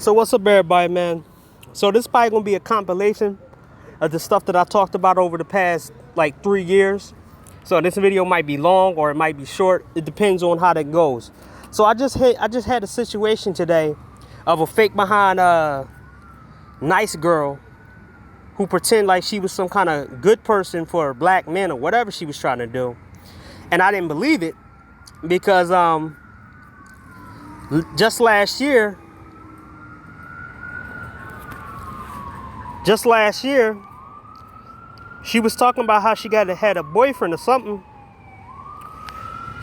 So what's up, everybody, man? So this probably gonna be a compilation of the stuff that I talked about over the past like 3 years. So this video might be long or it might be short. It depends on how that goes. So I just had a situation today of a fake behind nice girl who pretend like she was some kind of good person for black men or whatever she was trying to do. And I didn't believe it because just last year, she was talking about how she had a boyfriend or something.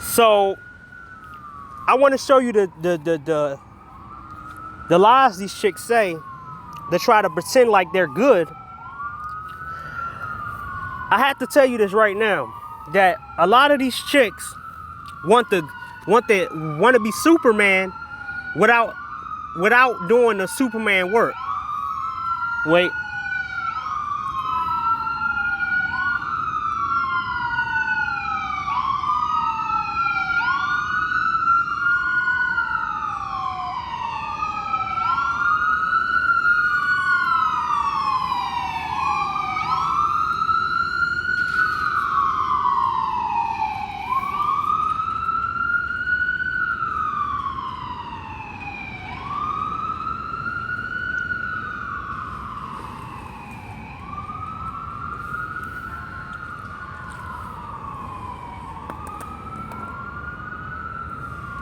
So I want to show you the lies these chicks say. They try to pretend like they're good. I have to tell you this right now, that a lot of these chicks want to be Superman without doing the Superman work. Wait.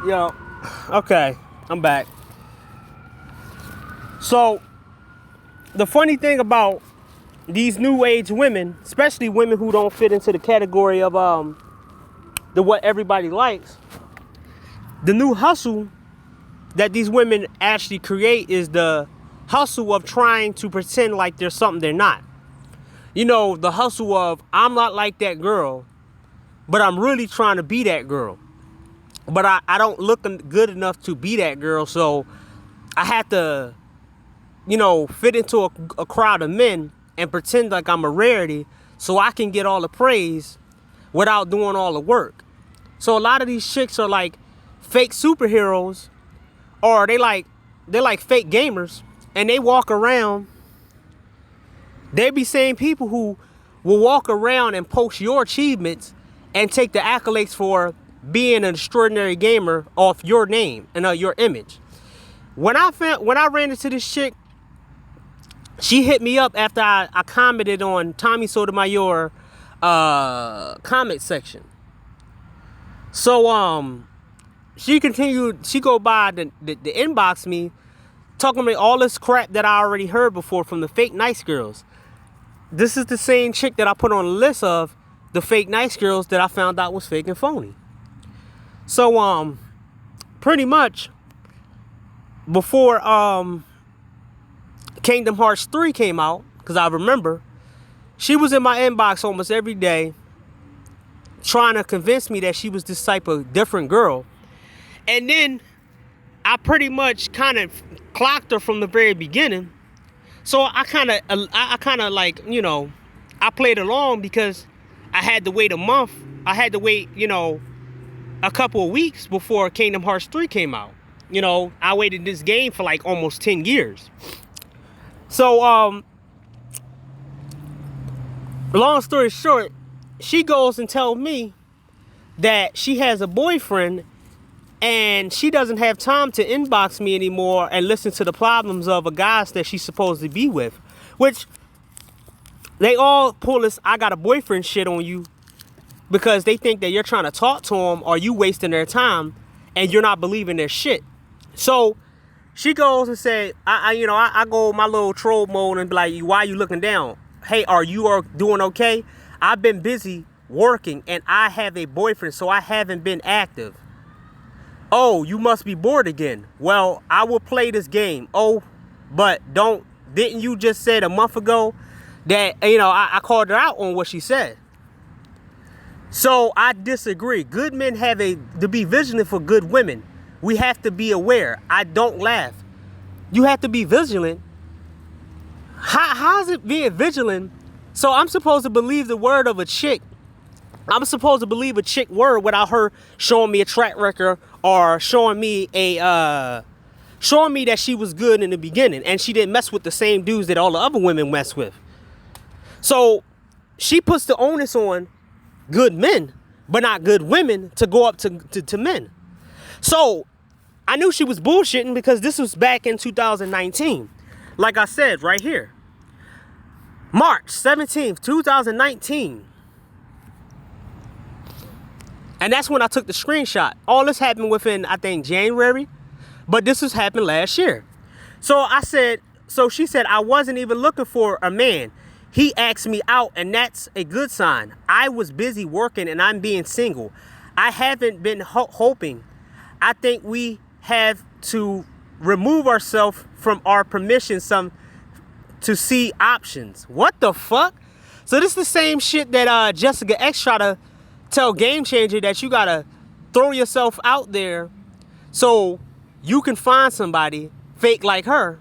Yo, okay, I'm back. So, the funny thing about these new age women, especially women who don't fit into the category of what everybody likes, the new hustle that these women actually create is the hustle of trying to pretend like there's something they're not. You know, the hustle of, I'm not like that girl, but I'm really trying to be that girl. But I don't look good enough to be that girl, so I have to, fit into a crowd of men and pretend like I'm a rarity so I can get all the praise without doing all the work. So a lot of these chicks are like fake superheroes, or they're like fake gamers, and they walk around. They be same people who will walk around and post your achievements and take the accolades for being an extraordinary gamer off your name and your image. When I ran into this chick, she hit me up after I commented on Tommy Sotomayor comment section. So she go by the inbox me, talking about all this crap that I already heard before from the fake nice girls. This is the same chick that I put on the list of the fake nice girls that I found out was fake and phony. So, pretty much before Kingdom Hearts 3 came out, because I remember, she was in my inbox almost every day trying to convince me that she was this type of different girl. And then I pretty much kind of clocked her from the very beginning. So I kind of like, I played along because I had to wait a month. I had to wait, a couple of weeks before Kingdom Hearts 3 came out. I waited this game for like almost 10 years. So, long story short, she goes and tells me that she has a boyfriend and she doesn't have time to inbox me anymore and listen to the problems of a guy that she's supposed to be with. Which, they all pull this, I got a boyfriend shit on you, because they think that you're trying to talk to them or you wasting their time and you're not believing their shit. So she goes and said, I go my little troll mode and be like, why are you looking down? Hey, are you doing okay? I've been busy working and I have a boyfriend, so I haven't been active. Oh, you must be bored again. Well, I will play this game. Oh, but didn't you just said a month ago that, I called her out on what she said? So I disagree. Good men have to be vigilant for good women. We have to be aware. I don't laugh. You have to be vigilant. How is it being vigilant? So I'm supposed to believe the word of a chick. I'm supposed to believe a chick word without her showing me a track record or showing me a showing me that she was good in the beginning and she didn't mess with the same dudes that all the other women mess with. So she puts the onus on good men, but not good women to go up to men. So I knew she was bullshitting because this was back in 2019. Like I said, right here. March 17th, 2019. And that's when I took the screenshot. All this happened within, I think, January. But this was happened last year. So she said, I wasn't even looking for a man. He asked me out, and that's a good sign. I was busy working, and I'm being single. I haven't been hoping. I think we have to remove ourselves from our permission to see options. What the fuck? So this is the same shit that Jessica X tried to tell Game Changer, that you gotta throw yourself out there so you can find somebody fake like her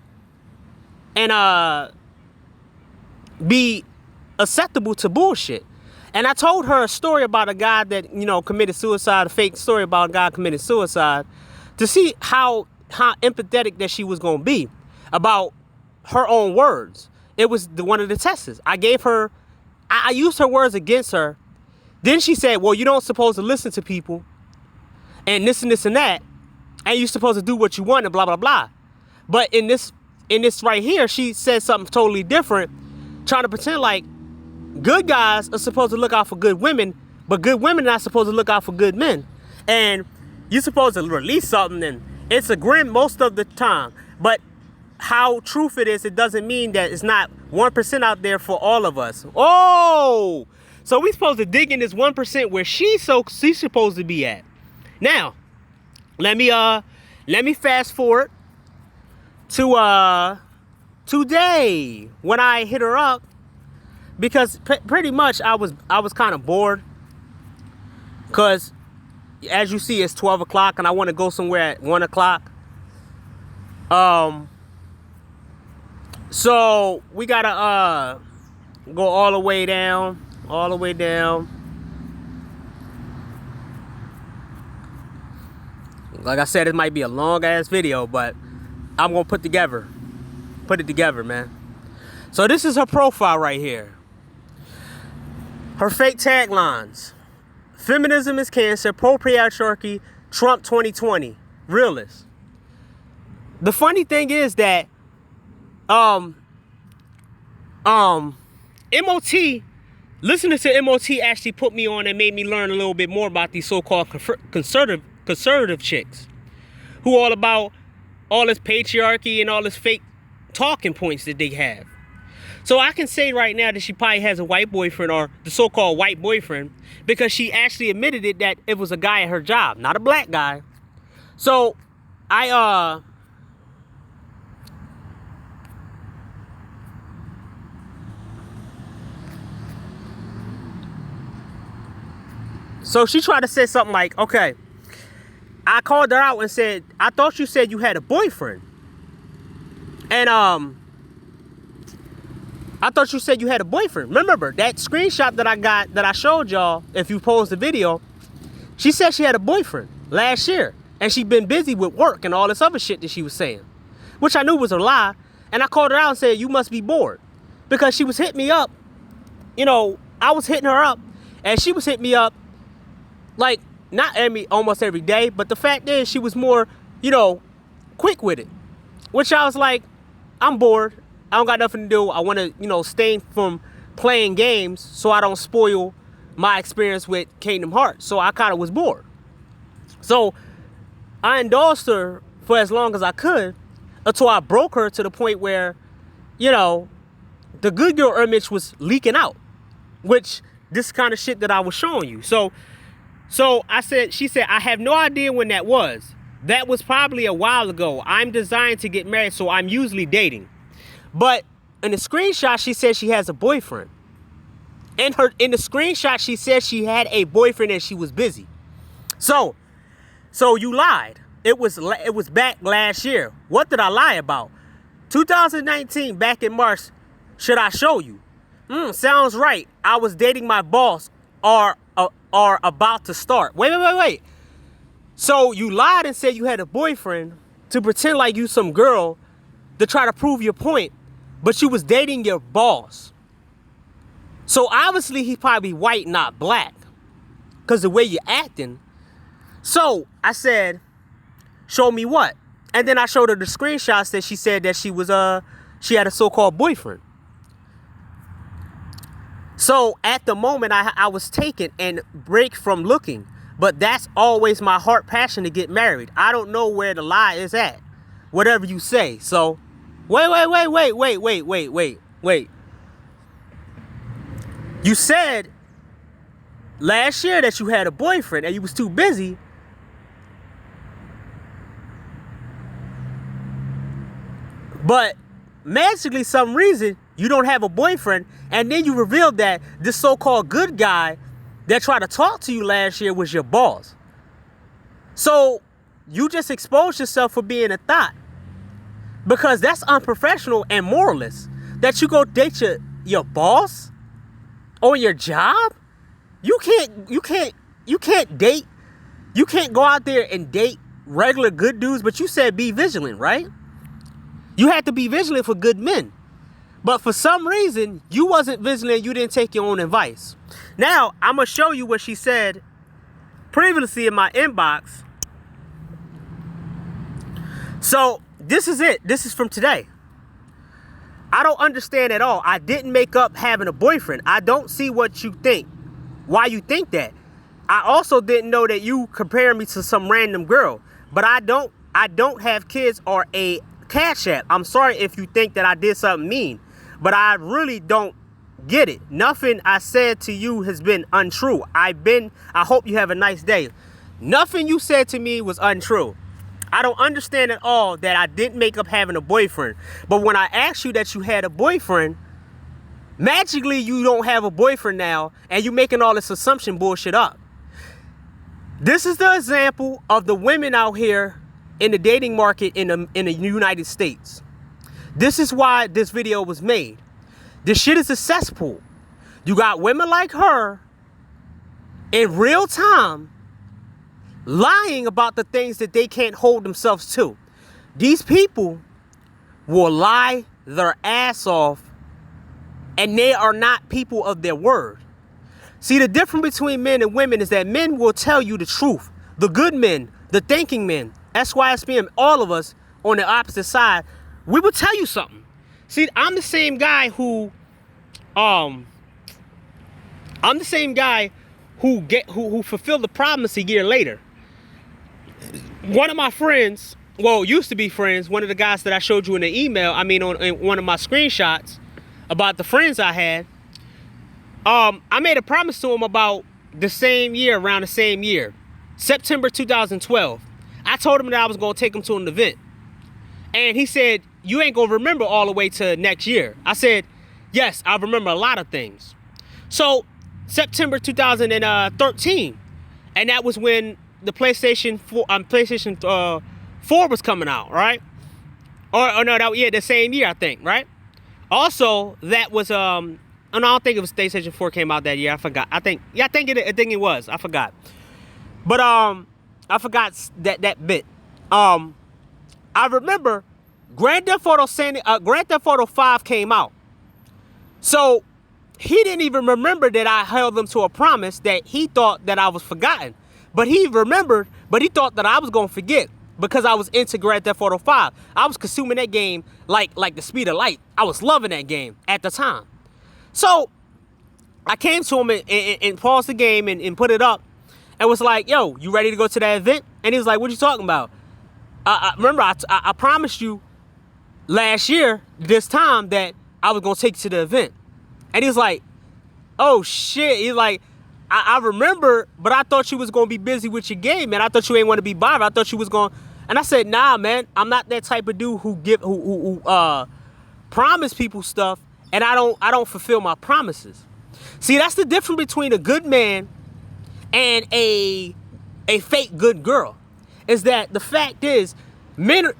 and be acceptable to bullshit. And I told her a story about a guy that, committed suicide, a fake story about a guy committed suicide, to see how empathetic that she was gonna be about her own words. It was one of the tests. I gave her, I used her words against her. Then she said, well, you don't supposed to listen to people and this and that. And you're supposed to do what you want and blah, blah, blah. But in this right here, she said something totally different, trying to pretend like good guys are supposed to look out for good women, but good women are not supposed to look out for good men. And you're supposed to release something, and it's a grin most of the time. But how truth it is, it doesn't mean that it's not 1% out there for all of us. Oh! So we supposed to dig in this 1% where she's supposed to be at. Now, let me fast forward to today when I hit her up, because pretty much I was kind of bored, because as you see, it's 12 o'clock and I want to go somewhere at 1 o'clock. So we gotta go all the way down. Like I said, it might be a long ass video, but I'm gonna put it together, man. So this is her profile right here. Her fake taglines: feminism is cancer, pro-patriarchy, Trump 2020, realist. The funny thing is that MOT, listening to MOT actually put me on and made me learn a little bit more about these so-called conservative chicks who all about all this patriarchy and all this fake talking points that they have. So I can say right now that she probably has a white boyfriend, or the so-called white boyfriend, because she actually admitted it, that it was a guy at her job, not a black guy. So So she tried to say something like, okay, I called her out and said, I thought you said you had a boyfriend. And I thought you said you had a boyfriend. Remember that screenshot that I got, that I showed y'all, if you paused the video, she said she had a boyfriend last year. And she'd been busy with work and all this other shit that she was saying, which I knew was a lie. And I called her out and said, you must be bored. Because she was hitting me up. I was hitting her up and she was hitting me up, like, not almost every day, but the fact is she was more, quick with it. Which I was like, I'm bored. I don't got nothing to do. I want to, stay from playing games so I don't spoil my experience with Kingdom Hearts. So I kind of was bored. So I indulged her for as long as I could until I broke her to the point where, the good girl image was leaking out, which this kind of shit that I was showing you. So she said, I have no idea when that was. That was probably a while ago. I'm designed to get married, so I'm usually dating. But in the screenshot, she said she has a boyfriend. In the screenshot, she said she had a boyfriend and she was busy. So you lied. It was back last year. What did I lie about? 2019, back in March. Should I show you? Sounds right. I was dating my boss, or about to start. Wait. So you lied and said you had a boyfriend to pretend like you some girl to try to prove your point, but you was dating your boss. So obviously he probably white, not black, because the way you're acting. So I said, show me what? And then I showed her the screenshots that she said that she had a so-called boyfriend. So at the moment I was taken and break from looking, but that's always my heart passion to get married. I don't know where the lie is at, whatever you say. So wait. You said last year that you had a boyfriend and you was too busy. But magically, some reason, you don't have a boyfriend, and then you revealed that this so-called good guy that tried to talk to you last year was your boss. So you just exposed yourself for being a thought, because that's unprofessional and moralist. That you go date your boss on your job. You can't date. You can't go out there and date regular good dudes. But you said be vigilant, right? You had to be vigilant for good men. But for some reason, you wasn't vigilant. You didn't take your own advice. Now, I'm going to show you what she said previously in my inbox. So, this is it. This is from today. I don't understand at all. I didn't make up having a boyfriend. I don't see what you think. Why you think that. I also didn't know that you comparing me to some random girl. But I don't have kids or a Cash App. I'm sorry if you think that I did something mean, but I really don't get it. Nothing I said to you has been untrue. I hope you have a nice day. Nothing you said to me was untrue. I don't understand at all that I didn't make up having a boyfriend. But when I asked you that you had a boyfriend, magically you don't have a boyfriend now, and you making all this assumption bullshit up. This is the example of the women out here in the dating market in the United States. This is why this video was made. This shit is a cesspool. You got women like her in real time lying about the things that they can't hold themselves to. These people will lie their ass off, and they are not people of their word. See, the difference between men and women is that men will tell you the truth. The good men, the thinking men, SYSPM, all of us on the opposite side, we will tell you something. See, I'm the same guy who fulfilled the promise a year later. One of my friends, well, used to be friends, one of the guys that I showed you in the email, in one of my screenshots about the friends I had, I made a promise to him about the same year, around the same year, September 2012. I told him that I was going to take him to an event. And he said, you ain't going to remember all the way to next year. I said, yes, I remember a lot of things. So, September 2013. And that was when the PlayStation 4 was coming out, right? The same year, I think, right? Also, that was, and I don't think it was PlayStation 4 came out that year. I forgot. I think it was. I forgot. But, I forgot that bit. I remember Grand Theft Auto 5 came out. So he didn't even remember that I held him to a promise that he thought that I was forgotten. But he remembered, but he thought that I was going to forget because I was into Grand Theft Auto 5. I was consuming that game like the speed of light. I was loving that game at the time. So I came to him and paused the game and put it up and was like, yo, you ready to go to that event? And he was like, what you talking about? Remember, I promised you last year, this time, that I was going to take you to the event. And he's like, oh, shit. He's like, I remember, but I thought you was going to be busy with your game, man. I thought you ain't want to be bothered. I thought you was going. And I said, nah, man, I'm not that type of dude who promise people stuff, and I don't fulfill my promises. See, that's the difference between a good man and a fake good girl. Is that the fact is, men,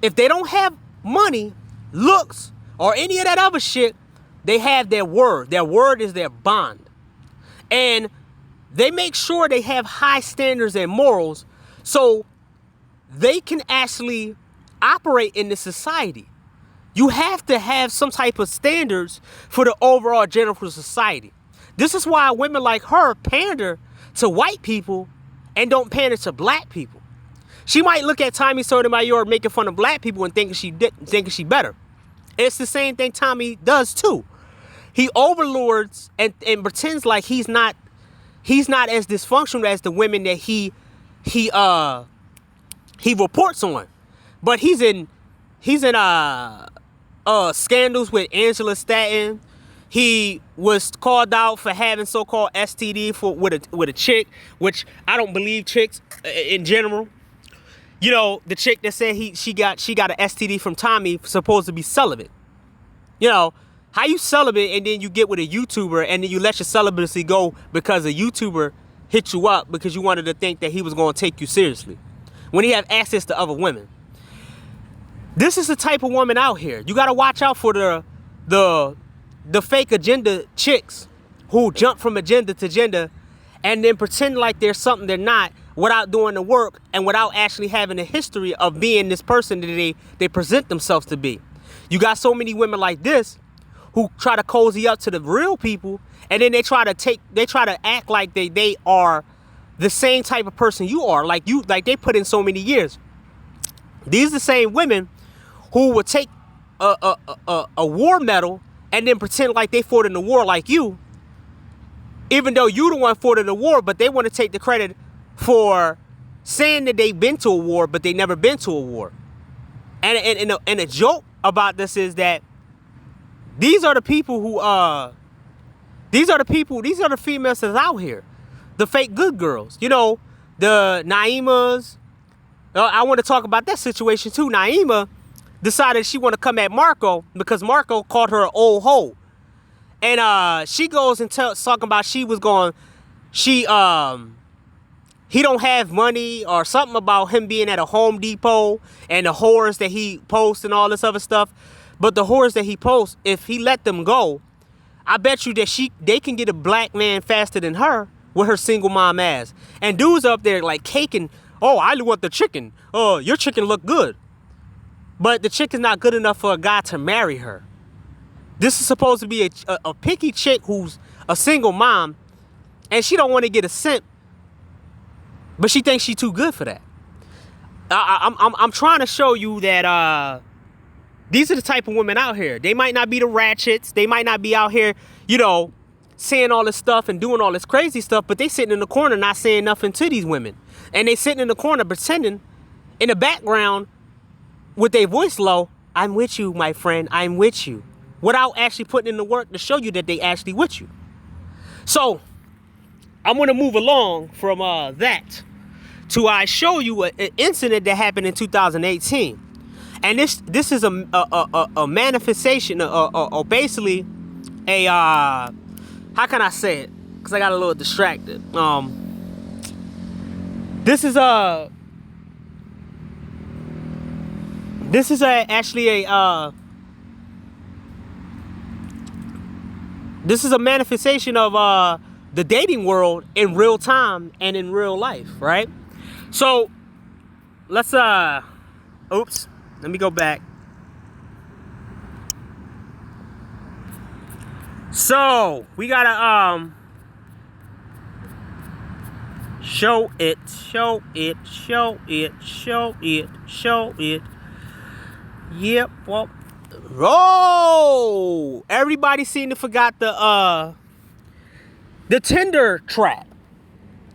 if they don't have money, looks, or any of that other shit, they have their word. Their word is their bond. And they make sure they have high standards and morals, so they can actually operate in this society. You have to have some type of standards for the overall general society. This is why women like her pander to white people and don't pander to black people. She might look at Tommy Sotomayor making fun of black people and thinking she better. It's the same thing Tommy does too. He overlords and pretends like he's not as dysfunctional as the women that he reports on. But he's in scandals with Angela Stanton. He was called out for having so-called STD with a chick, which I don't believe chicks in general. You know, the chick that said she got an STD from Tommy, supposed to be celibate. You know, how you celibate and then you get with a YouTuber and then you let your celibacy go because a YouTuber hit you up because you wanted to think that he was going to take you seriously when he have access to other women. This is the type of woman out here. You got to watch out for the fake agenda chicks who jump from agenda to agenda and then pretend like they're something they're not without doing the work and without actually having a history of being this person that they present themselves to be. You got so many women like this who try to cozy up to the real people and then they try to act like they are the same type of person you are, like they put in so many years. These are the same women who would take a war medal and then pretend like they fought in the war like you, even though you the one fought in the war, but they want to take the credit for saying that they've been to a war, but they never been to a war. And a joke about this is that these are the people who these are the females that's out here, the fake good girls. You know, the Naimas. I want to talk about that situation too. Naima decided she want to come at Marco because Marco called her an old hoe. And she goes and talking about he don't have money or something about him being at a Home Depot and the whores that he posts and all this other stuff. But the whores that he posts, if he let them go, I bet you that they can get a black man faster than her with her single mom ass. And dudes up there like caking, oh, I want the chicken. Oh, your chicken look good. But the chick is not good enough for a guy to marry her. This is supposed to be a picky chick who's a single mom, and she don't want to get a cent, but she thinks she's too good for that. I'm trying to show you that these are the type of women out here. They might not be the ratchets. They might not be out here, you know, saying all this stuff and doing all this crazy stuff, but they sitting in the corner not saying nothing to these women. And they sitting in the corner pretending in the background with their voice low, I'm with you, my friend, I'm with you, without actually putting in the work to show you that they actually with you. So I'm going to move along from that to I show you an incident that happened in 2018. And this is a manifestation, or basically a, how can I say it? Because I got a little distracted. This is a manifestation of the dating world in real time and in real life, right? So let's let me go back. So we gotta show it. Yep. Well, oh, everybody seemed to forgot the Tinder trap.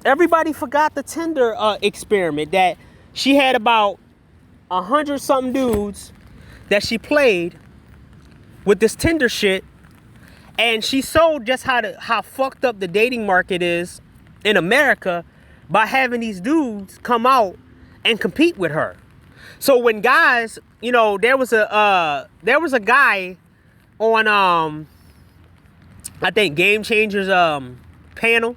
Everybody forgot the Tinder experiment that she had about 100 something dudes that she played with this Tinder shit, and she showed just how fucked up the dating market is in America by having these dudes come out and compete with her. So when guys, you know, there was a guy on I think Game Changers panel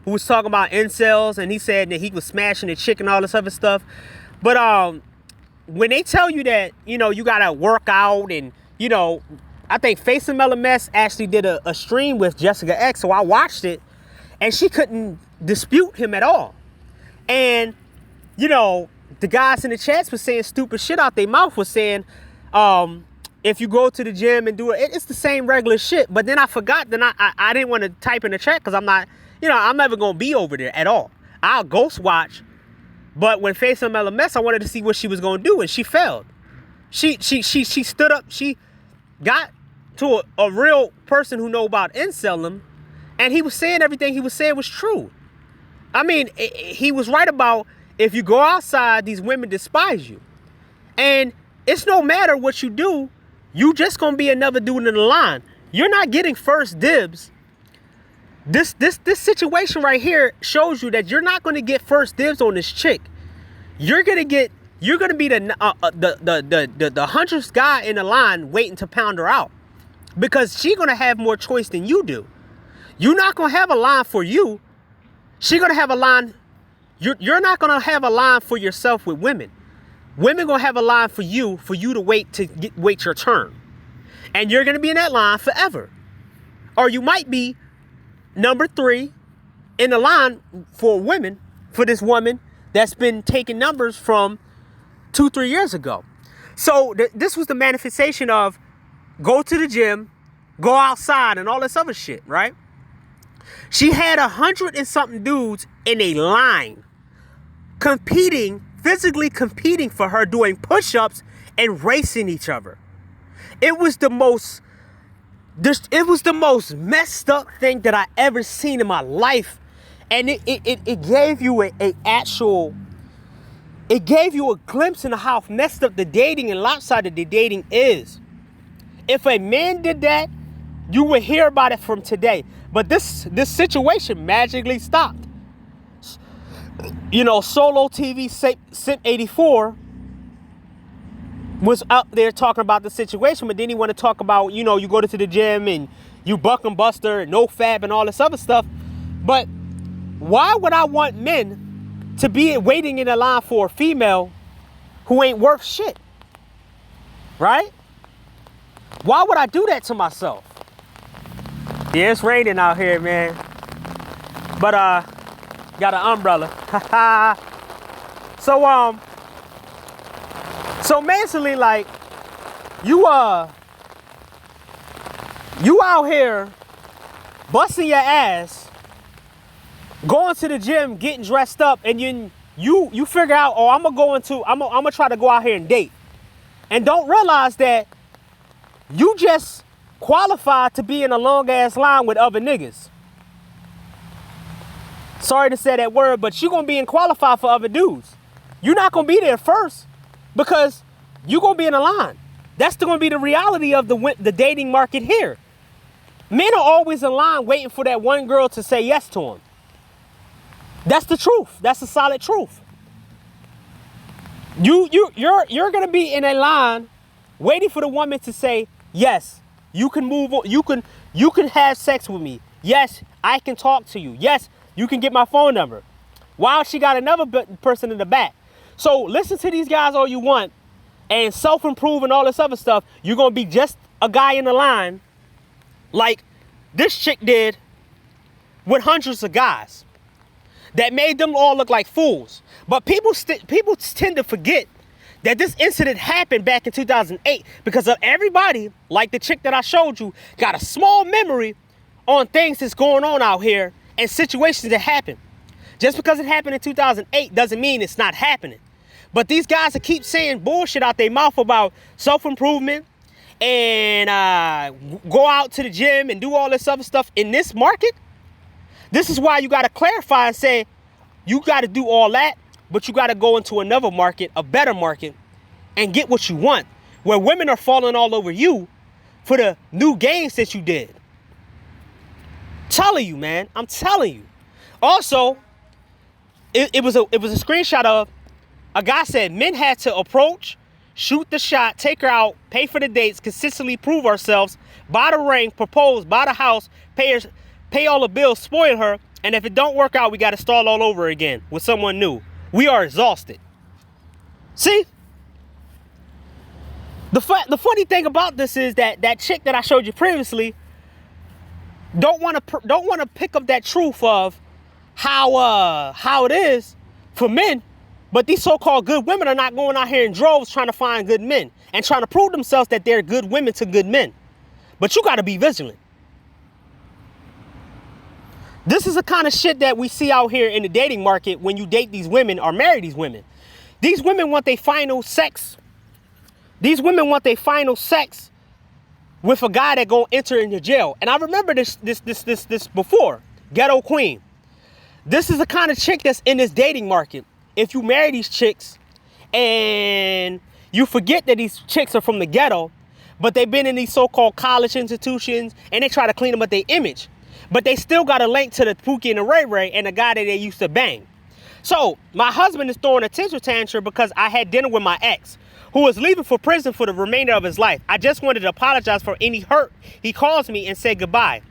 who was talking about incels, and he said that he was smashing the chick and all this other stuff. But when they tell you that, you know, you gotta work out, and you know, I think Face and LMS actually did a stream with Jessica X, so I watched it, and she couldn't dispute him at all. And you know, the guys in the chats were saying stupid shit out their mouth, was saying, if you go to the gym and do it's the same regular shit. But then I forgot, then I didn't want to type in the chat because I'm not, I'm never going to be over there at all. I'll ghost watch. But when facing LMS, I wanted to see what she was going to do, and she failed. She stood up. She got to a real person who know about incelling, and he was saying everything he was saying was true. I mean, he was right about, if you go outside, these women despise you. And it's no matter what you do, you just gonna be another dude in the line. You're not getting first dibs. This situation right here shows you that you're not gonna get first dibs on this chick. You're gonna be the 100th guy in the line waiting to pound her out, because she's gonna have more choice than you do. You're not gonna have a line for you. She's gonna have a line. You're not gonna have a line for yourself with women. Women gonna have a line for you to wait your turn. And you're gonna be in that line forever. Or you might be number 3 in the line for women, for this woman that's been taking numbers from 2-3 years ago. So this was the manifestation of go to the gym, go outside, and all this other shit, right? She had 100 and something dudes in a line physically competing for her, doing push-ups and racing each other. It was the most messed up thing that I ever seen in my life. And it gave you it gave you a glimpse into how messed up the dating and lopsided the dating is. If a man did that, you would hear about it from today. But this situation magically stopped. Solo TV Simp 84 was out there talking about the situation, but then he want to talk about, you go to the gym and you buck and buster, no fab and all this other stuff. But why would I want men to be waiting in a line for a female who ain't worth shit? Right? Why would I do that to myself? Yeah, it's raining out here, man. But got an umbrella. So basically, like, you out here busting your ass, going to the gym, getting dressed up, and you figure out, oh, I'm gonna try to go out here and date, and don't realize that you just qualified to be in a long ass line with other niggas. Sorry to say that word, but you're gonna be qualified for other dudes. You're not gonna be there first because you're gonna be in a line. That's gonna be the reality of the dating market here. Men are always in line waiting for that one girl to say yes to them. That's the truth. That's the solid truth. You're gonna be in a line waiting for the woman to say yes. You can move on. You can have sex with me. Yes, I can talk to you. Yes, you can get my phone number. While she got another person in the back. So listen to these guys all you want and self-improve and all this other stuff. You're going to be just a guy in the line like this chick did with hundreds of guys that made them all look like fools. But people tend to forget that this incident happened back in 2008 because of everybody, like the chick that I showed you, got a small memory on things that's going on out here and situations that happen. Just because it happened in 2008 doesn't mean it's not happening. But these guys that keep saying bullshit out their mouth about self-improvement and go out to the gym and do all this other stuff in this market, this is why you got to clarify and say, you got to do all that, but you got to go into another market, a better market, and get what you want, where women are falling all over you for the new gains that you did. Telling you, man. I'm telling you. Also, it was a screenshot of a guy said men had to approach, shoot the shot, take her out, pay for the dates, consistently prove ourselves, buy the ring, propose, buy the house, pay all the bills, spoil her, and if it don't work out, we got to start all over again with someone new. We are exhausted. See? The funny thing about this is that chick that I showed you previously don't want to pick up that truth of how it is for men But these so-called good women are not going out here in droves trying to find good men and trying to prove themselves that they're good women to good men. But you got to be vigilant. This is the kind of shit that we see out here in the dating market when you date these women or marry these women. These women want their final sex. These women want their final sex with a guy that gonna enter into jail. And I remember this before. Ghetto Queen. This is the kind of chick that's in this dating market. If you marry these chicks and you forget that these chicks are from the ghetto, but they've been in these so-called college institutions and they try to clean them up their image. But they still got a link to the Pookie and the Ray Ray and the guy that they used to bang. So my husband is throwing a temper tantrum because I had dinner with my ex, who was leaving for prison for the remainder of his life. I just wanted to apologize for any hurt. He calls me and said goodbye.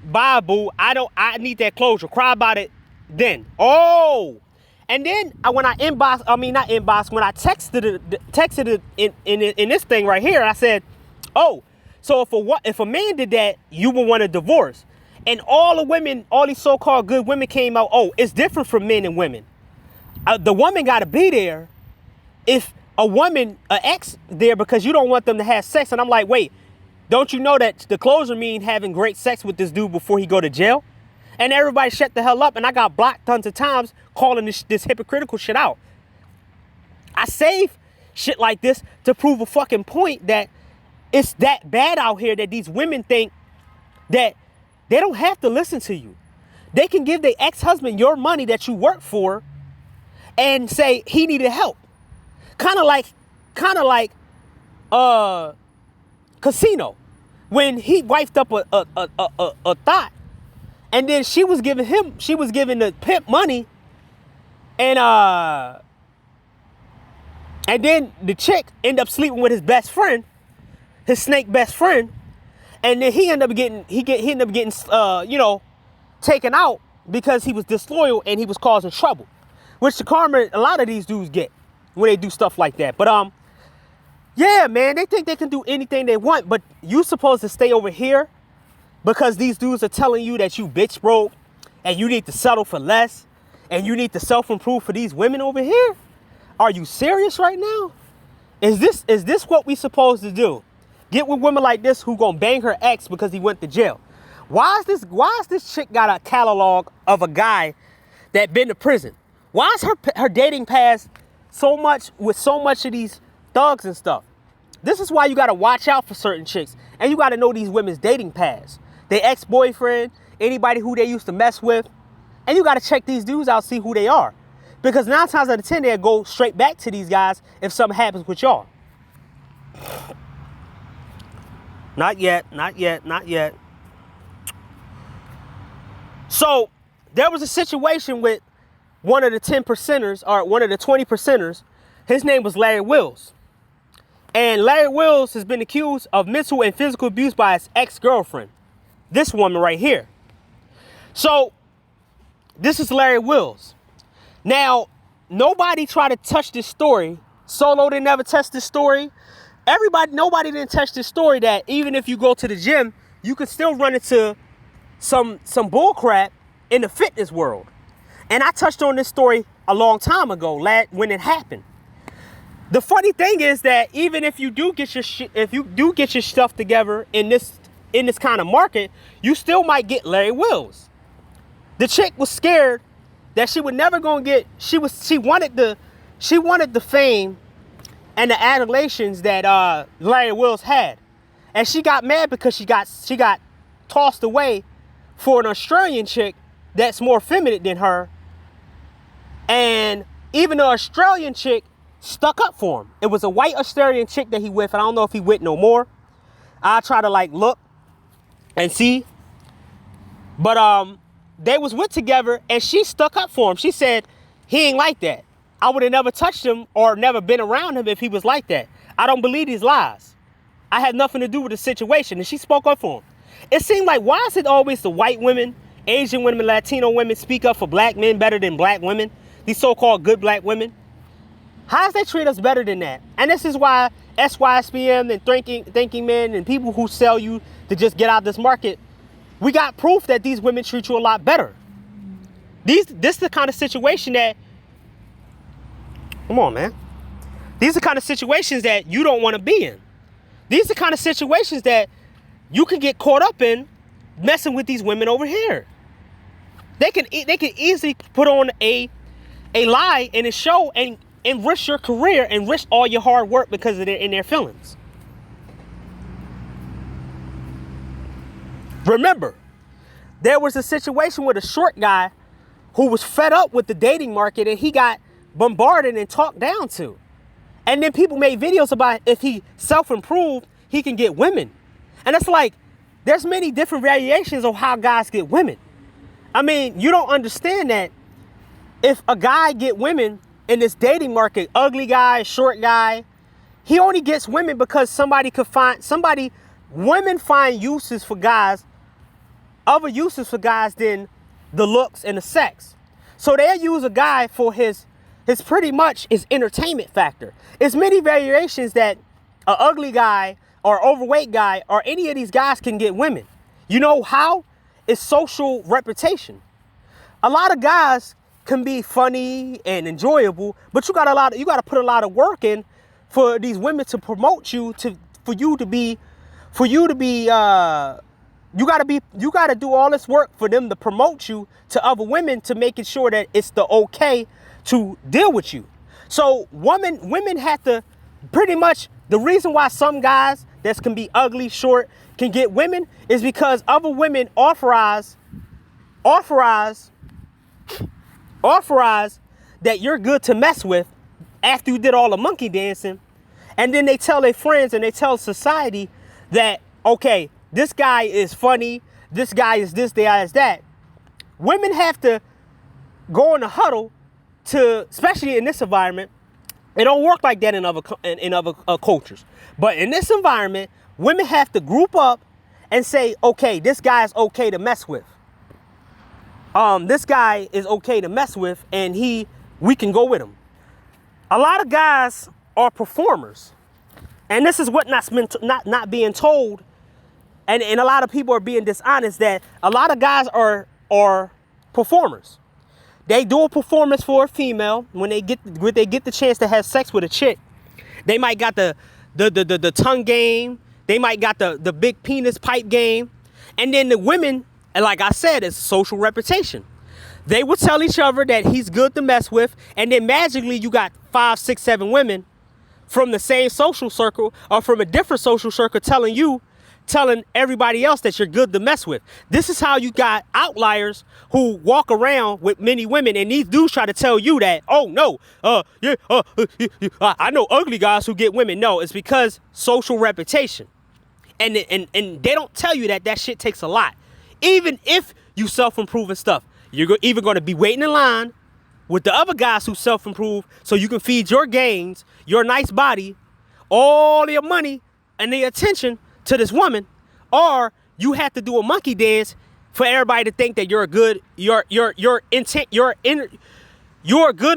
Bye, boo. I need that closure. Cry about it then. Oh. And then when I texted it in this thing right here, I said, oh, so if a man did that, you would want a divorce. And all the women, all these so-called good women came out, oh, it's different from men and women. The woman got to be there if an ex there because you don't want them to have sex. And I'm like, wait, don't you know that the closure mean having great sex with this dude before he go to jail? And everybody shut the hell up. And I got blocked tons of times calling this hypocritical shit out. I save shit like this to prove a fucking point that it's that bad out here that these women think that they don't have to listen to you. They can give their ex-husband your money that you work for and say he needed help. Kind of like Casino. When he wifed up a thought. And then she was giving the pimp money. And then the chick ended up sleeping with his best friend, his snake best friend. And then he ended up getting taken out because he was disloyal and he was causing trouble, which the karma a lot of these dudes get when they do stuff like that. But yeah, man, they think they can do anything they want, but you supposed to stay over here because these dudes are telling you that you bitch broke and you need to settle for less and you need to self-improve for these women over here. Are you serious right now? Is this what we supposed to do? Get with women like this who gonna bang her ex because he went to jail. Why is this chick got a catalog of a guy that been to prison? Why is her dating past so much of these thugs and stuff? This is why you gotta watch out for certain chicks. And you gotta know these women's dating past. Their ex-boyfriend, anybody who they used to mess with. And you gotta check these dudes out, see who they are. Because 9 times out of 10, they'll go straight back to these guys if something happens with y'all. Not yet. So there was a situation with one of the 10 percenters or one of the 20 percenters. His name was Larry Wills. And Larry Wills has been accused of mental and physical abuse by his ex-girlfriend. This woman right here. So this is Larry Wills. Now, nobody tried to touch this story. Solo didn't ever touch this story. Nobody didn't touch this story that even if you go to the gym, you could still run into some bull crap in the fitness world. And I touched on this story a long time ago, when it happened. The funny thing is that even if you do get your stuff together in this kind of market, you still might get Larry Wills. The chick was scared that she would never gonna get. She wanted the fame and the adulations that Larry Wills had, and she got mad because she got tossed away for an Australian chick that's more feminine than her. And even the Australian chick stuck up for him. It was a white Australian chick that he with, and I don't know if he with no more. I try to look and see, but they was with together, and she stuck up for him. She said he ain't like that. I would have never touched him or never been around him if he was like that. I don't believe these lies. I had nothing to do with the situation, and she spoke up for him. It seemed like, why is it always the white women, Asian women, Latino women speak up for black men better than black women? These so-called good black women. How does they treat us better than that? And this is why SYSPM and thinking men and people who sell you to just get out of this market, we got proof that these women treat you a lot better. This is the kind of situation that Come on, man. These are kind of situations that you don't want to be in. These are kind of situations that you can get caught up in messing with these women over here. They can easily put on a lie in a show and risk your career and risk all your hard work because of their feelings. Remember, there was a situation with a short guy who was fed up with the dating market and he got bombarded and talked down to. And then people made videos about if he self-improved, he can get women. And it's like, there's many different variations of how guys get women. I mean, you don't understand that if a guy get women in this dating market, ugly guy, short guy, he only gets women because women find uses for guys, other uses for guys than the looks and the sex. So they use a guy for his pretty much his entertainment factor. It's many variations that an ugly guy or overweight guy or any of these guys can get women. You know how? It's social reputation. A lot of guys can be funny and enjoyable, but you got to put a lot of work in for these women to promote you, you got to do all this work for them to promote you to other women, to making sure that it's the okay to deal with you. So women have to pretty much, the reason why some guys that can be ugly, short, can get women is because other women authorize that you're good to mess with after you did all the monkey dancing. And then they tell their friends and they tell society that, okay, this guy is funny, this guy is this, guy is that. Women have to go in a huddle to, especially in this environment. It don't work like that in other cultures. But in this environment, women have to group up and say, okay, this guy is okay to mess with. This guy is okay to mess with, and we can go with him. A lot of guys are performers, and this is what not being told, and a lot of people are being dishonest, that a lot of guys are performers. They do a performance for a female when they get the chance to have sex with a chick. They might got the tongue game. They might got the big penis pipe game. And then the women, and like I said, it's social reputation. They would tell each other that he's good to mess with. And then magically you got 5, 6, 7 women from the same social circle or from a different social circle telling everybody else that you're good to mess with. This is how you got outliers who walk around with many women, and these dudes try to tell you that, oh no, I know ugly guys who get women. No, it's because social reputation. And they don't tell you that shit takes a lot. Even if you self-improve and stuff, you're either going to be waiting in line with the other guys who self-improve so you can feed your gains, your nice body, all your money and the attention to this woman, or you have to do a monkey dance for everybody to think that you're a good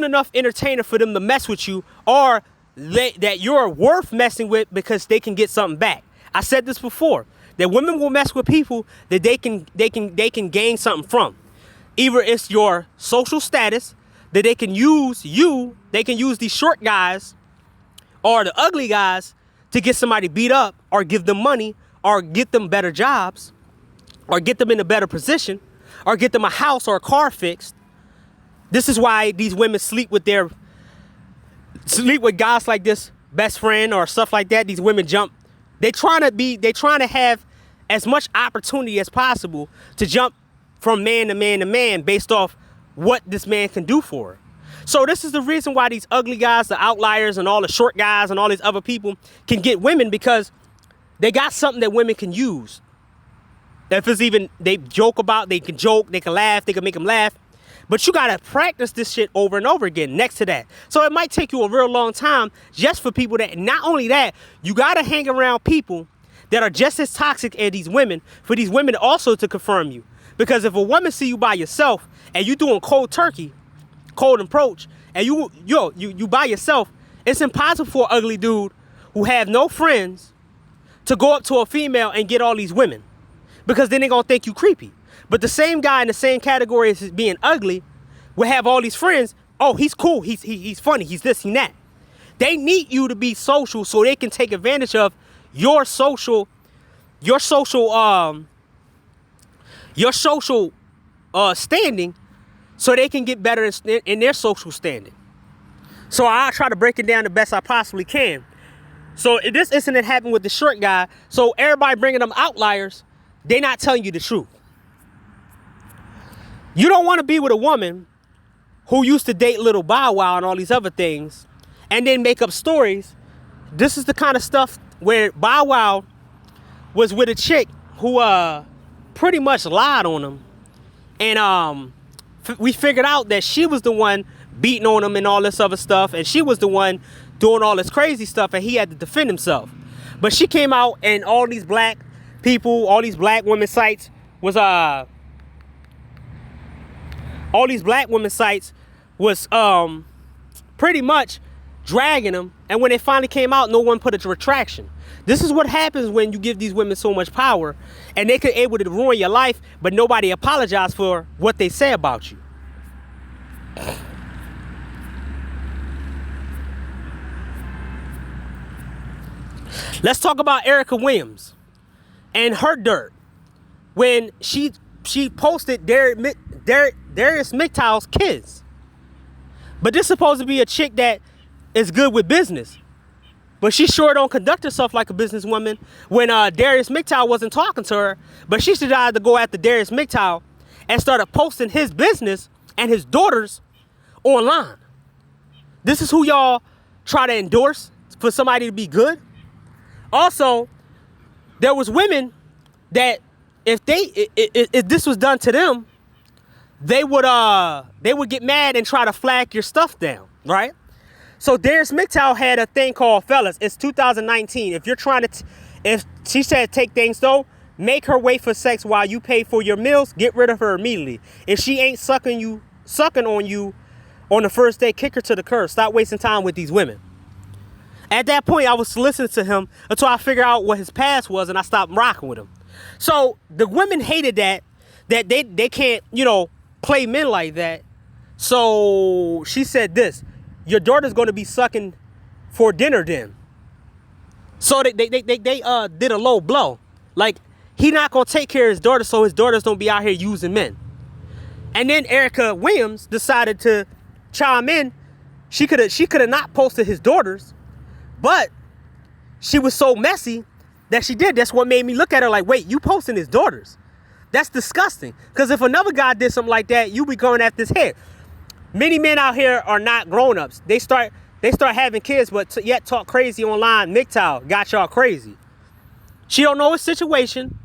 enough entertainer for them to mess with you, or that you're worth messing with because they can get something back. I said this before, that women will mess with people that they can gain something from. Either it's your social status, that they can use these short guys or the ugly guys to get somebody beat up, or give them money, or get them better jobs, or get them in a better position, or get them a house or a car fixed. This is why these women sleep with guys like this, best friend or stuff like that. These women jump. They trying to have as much opportunity as possible to jump from man to man to man based off what this man can do for her. So this is the reason why these ugly guys, the outliers, and all the short guys and all these other people can get women, because they got something that women can use. If it's even, they joke about, they can joke, they can laugh, they can make them laugh. But you got to practice this shit over and over again next to that. So it might take you a real long time just for people that, not only that, you got to hang around people that are just as toxic as these women, for these women also to confirm you. Because if a woman see you by yourself and you doing cold approach, and you by yourself, it's impossible for an ugly dude who have no friends to go up to a female and get all these women, because then they're gonna think you creepy. But the same guy in the same category as being ugly will have all these friends, oh, he's cool, he's funny, he's this, he's that. They need you to be social so they can take advantage of your social standing, so they can get better in their social standing. So I'll try to break it down the best I possibly can. So if this incident happened with the short guy, so everybody bringing them outliers, they're not telling you the truth. You don't want to be with a woman who used to date Little Bow Wow and all these other things, and then make up stories. This is the kind of stuff where Bow Wow was with a chick who pretty much lied on him, and we figured out that she was the one beating on him and all this other stuff, and she was the one doing all this crazy stuff, and he had to defend himself. But she came out, and all these black people, all these black women sites was pretty much dragging him, and when it finally came out, no one put a retraction. This is what happens when you give these women so much power, and they could able to ruin your life, but nobody apologized for what they say about you. Let's talk about Erica Williams and her dirt when she posted Darius McTowell's kids. But this is supposed to be a chick that is good with business, but she sure don't conduct herself like a businesswoman when Darius McTowell wasn't talking to her. But she decided to go after Darius McTowell and started posting his business and his daughters online. This is who y'all try to endorse for somebody to be good. Also, there was women that if this was done to them, they would get mad and try to flag your stuff down, right? So Darius McTowell had a thing called, fellas, it's 2019. If you're trying to, if she said take things though, make her wait for sex while you pay for your meals, get rid of her immediately. If she ain't sucking on you on the first day, kick her to the curb. Stop wasting time with these women. At that point, I was listening to him until I figured out what his past was, and I stopped rocking with him. So the women hated that they can't, play men like that. So she said this: your daughter's going to be sucking for dinner then. So they did a low blow. Like, he not going to take care of his daughter, so his daughters don't be out here using men. And then Erica Williams decided to chime in. She could have not posted his daughters, but she was so messy that she did. That's what made me look at her like, wait, you posting his daughters? That's disgusting. Because if another guy did something like that, you be going after his head. Many men out here are not grown-ups. They start having kids, but yet talk crazy online. MGTOW got y'all crazy. She don't know his situation,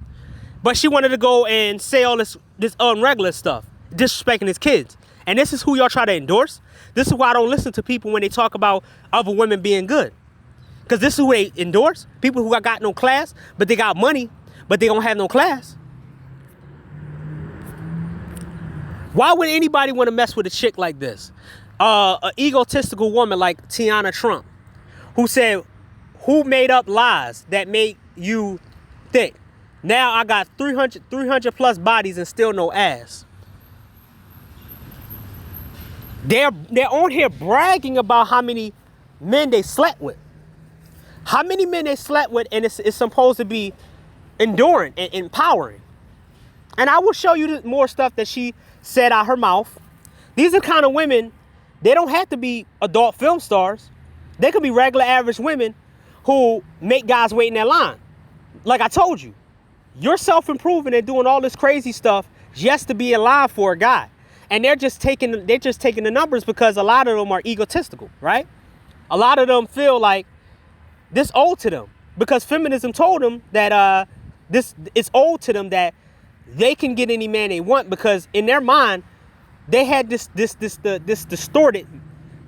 but she wanted to go and say all this unregular stuff, disrespecting his kids. And this is who y'all try to endorse. This is why I don't listen to people when they talk about other women being good. Because this is who they endorse. People who got no class, but they got money, but they don't have no class. Why would anybody want to mess with a chick like this? An egotistical woman like Tiana Trump, who said, who made up lies that make you thick? Now I got 300 plus bodies and still no ass. They're on here bragging about how many men they slept with. How many men they slept with, and it's supposed to be enduring and empowering. And I will show you more stuff that she said out her mouth. These are kind of women, they don't have to be adult film stars. They could be regular average women who make guys wait in their line. Like I told you, you're self-improving and doing all this crazy stuff just to be in line for a guy. And they're just taking the numbers because a lot of them are egotistical, right? A lot of them feel like this owed to them because feminism told them that this is owed to them, that they can get any man they want, because in their mind they had this distorted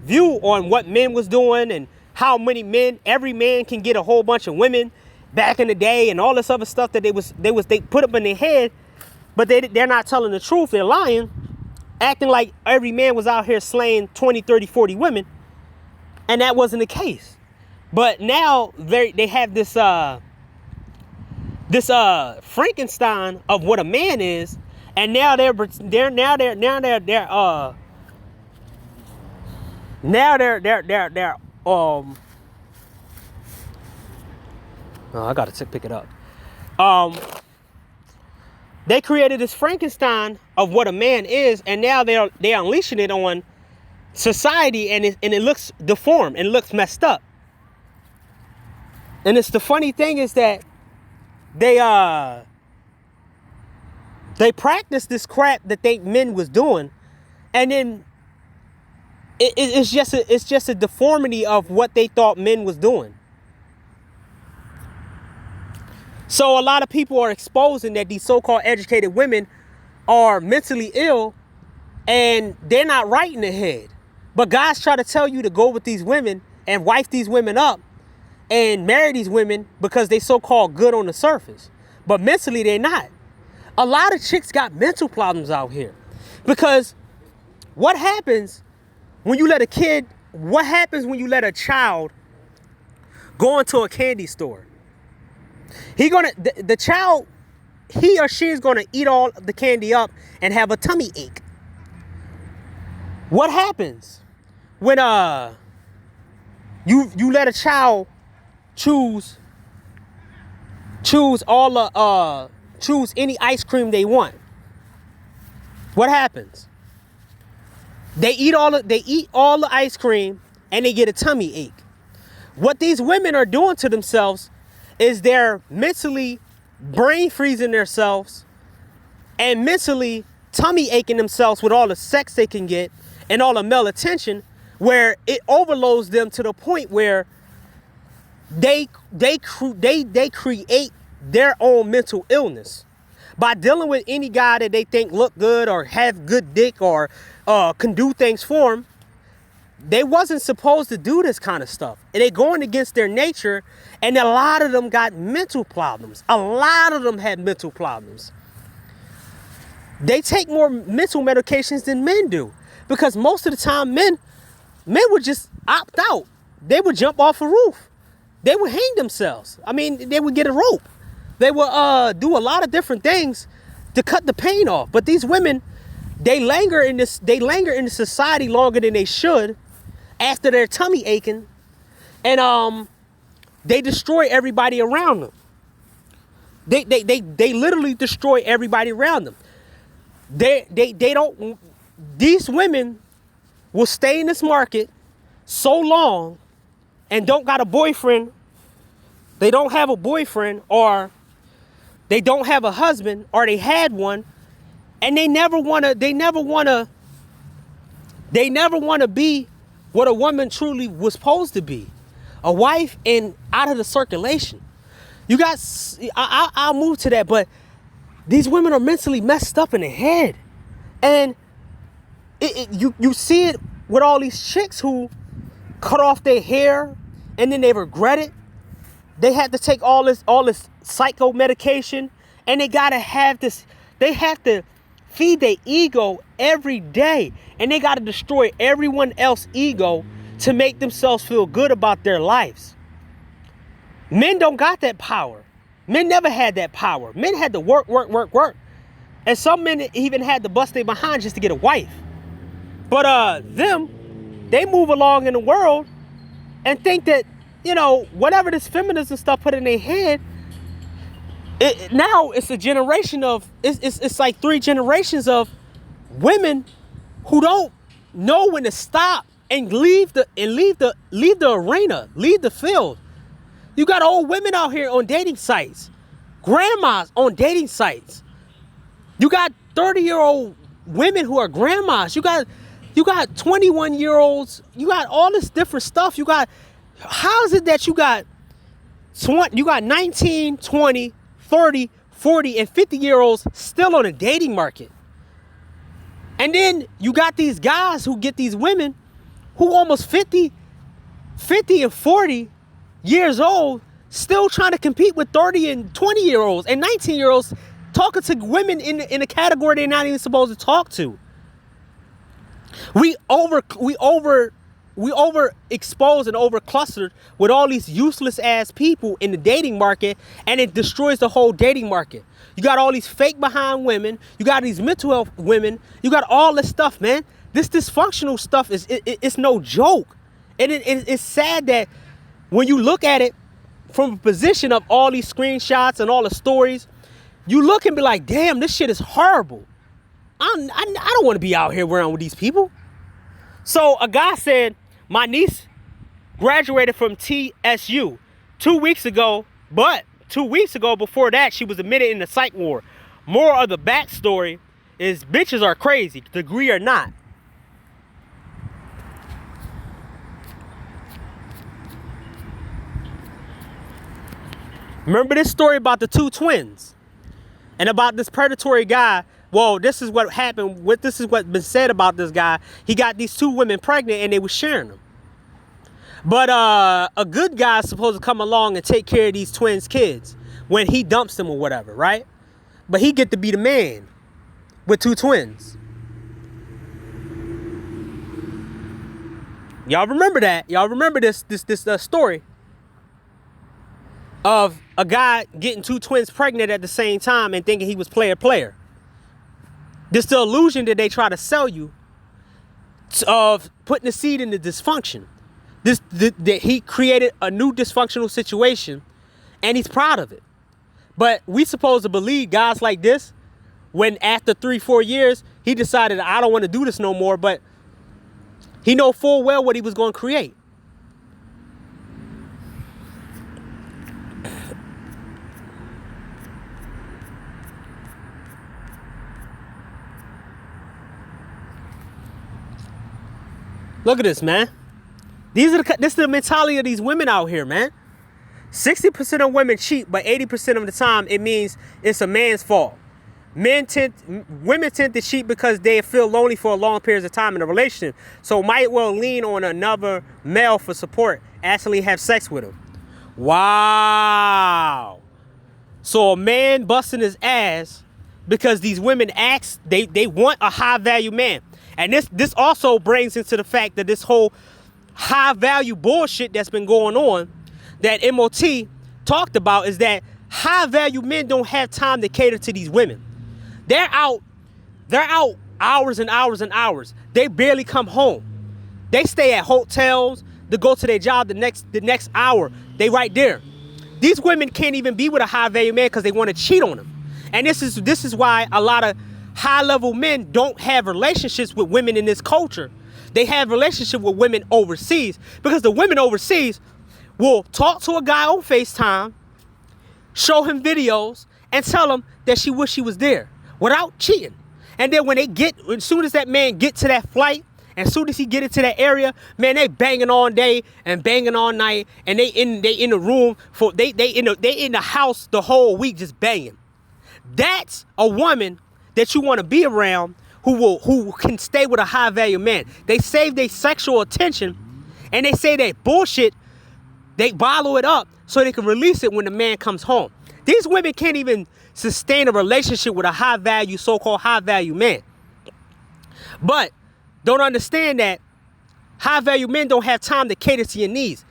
view on what men was doing and how many men, every man can get a whole bunch of women back in the day and all this other stuff that they put up in their head, but they're not telling the truth. They're lying, acting like every man was out here slaying 20, 30, 40 women, and that wasn't the case. But now they have this Frankenstein of what a man is, and now they're Now I gotta pick it up. They created this Frankenstein of what a man is, and now they're unleashing it on society, and it looks deformed and looks messed up. And it's the funny thing is that they practiced this crap that men was doing, and then it's just a deformity of what they thought men was doing. So a lot of people are exposing that these so-called educated women are mentally ill and they're not right in the head. But guys try to tell you to go with these women and wife these women up and marry these women because they so-called good on the surface. But mentally they're not. A lot of chicks got mental problems out here. Because what happens when you let a child go into a candy store? The child, he or she is gonna eat all the candy up and have a tummy ache. What happens when you let a child choose any ice cream they want? What happens? They eat all the ice cream and they get a tummy ache. What these women are doing to themselves is they're mentally brain freezing themselves and mentally tummy aching themselves with all the sex they can get and all the male attention, where it overloads them to the point where they create their own mental illness by dealing with any guy that they think look good or have good dick or can do things for them. They wasn't supposed to do this kind of stuff. And they going against their nature, and a lot of them got mental problems. A lot of them had mental problems. They take more mental medications than men do, because most of the time men would just opt out. They would jump off a roof. They would hang themselves. I mean, they would get a rope. They would do a lot of different things to cut the pain off. But these women, they linger in the society longer than they should after their tummy aching, and they destroy everybody around them. They literally destroy everybody around them. These women will stay in this market so long and don't got a boyfriend. They don't have a boyfriend, or they don't have a husband, or they had one, and they never wanna be what a woman truly was supposed to be, a wife and out of the circulation. You guys, I'll move to that, but these women are mentally messed up in the head, and you see it with all these chicks who cut off their hair and then they regret it. They had to take all this psycho medication, and they gotta have this. They have to feed their ego every day, and they gotta destroy everyone else's ego to make themselves feel good about their lives. Men don't got that power. Men never had that power. Men had to work. And some men even had to bust their behind just to get a wife. But they move along in the world and think that, whatever this feminism stuff put in their head, now it's a generation of, it's like 3 generations of women who don't know when to stop and leave the arena, leave the field. You got old women out here on dating sites, grandmas on dating sites. You got 30-year-old women who are grandmas. You got 21-year-olds. You got all this different stuff. How is it that you got 19, 20, 30, 40, and 50-year-olds still on the dating market? And then you got these guys who get these women who almost 50 and 40 years old, still trying to compete with 30 and 20-year-olds and 19-year-olds, talking to women in a category they're not even supposed to talk to. We overexposed and overclustered with all these useless ass people in the dating market, and it destroys the whole dating market. You got all these fake behind women. You got these mental health women. You got all this stuff, man. this dysfunctional stuff it's no joke. And it's sad that when you look at it from a position of all these screenshots and all the stories, you look and be like, damn, this shit is horrible. I don't want to be out here around with these people. So a guy said, my niece graduated from TSU 2 weeks ago, but 2 weeks ago before that, she was admitted in the psych ward. More of the backstory is bitches are crazy, degree or not. Remember this story about the two twins and about this predatory guy? Well, this is what happened. This is what's been said about this guy. He got these two women pregnant and they were sharing them. But a good guy is supposed to come along and take care of these twins' kids when he dumps them or whatever, right? But he get to be the man with two twins. Y'all remember that? Y'all remember this story of a guy getting two twins pregnant at the same time and thinking he was player. This the illusion that they try to sell you of putting the seed in the dysfunction. That he created a new dysfunctional situation and he's proud of it. But we supposed to believe guys like this when after 3-4 years he decided, I don't want to do this no more, but he know full well what he was going to create. Look at this, man. This is the mentality of these women out here, man. 60% of women cheat, but 80% of the time it means it's a man's fault. Women tend to cheat because they feel lonely for a long period of time in a relationship, so might well lean on another male for support, actually have sex with him. Wow. So a man busting his ass because these women they want a high value man. And this also brings into the fact that this whole high value bullshit that's been going on that MOT talked about is that high value men don't have time to cater to these women. They're out hours and hours and hours. They barely come home. They stay at hotels to go to their job the next hour. They right there. These women can't even be with a high value man because they want to cheat on them. And this is why a lot of high level men don't have relationships with women in this culture. They have relationships with women overseas because the women overseas will talk to a guy on FaceTime, show him videos, and tell him that she wish she was there without cheating. And then as soon as that man get to that flight, as soon as he get into that area, man, they banging all day and banging all night, and they in the room they in the house the whole week just banging. That's a woman that you want to be around who can stay with a high value man. They save their sexual attention and they say that bullshit, they bottle it up so they can release it when the man comes home. These women can't even sustain a relationship with a high value, so-called high value man. But don't understand that high value men don't have time to cater to your needs.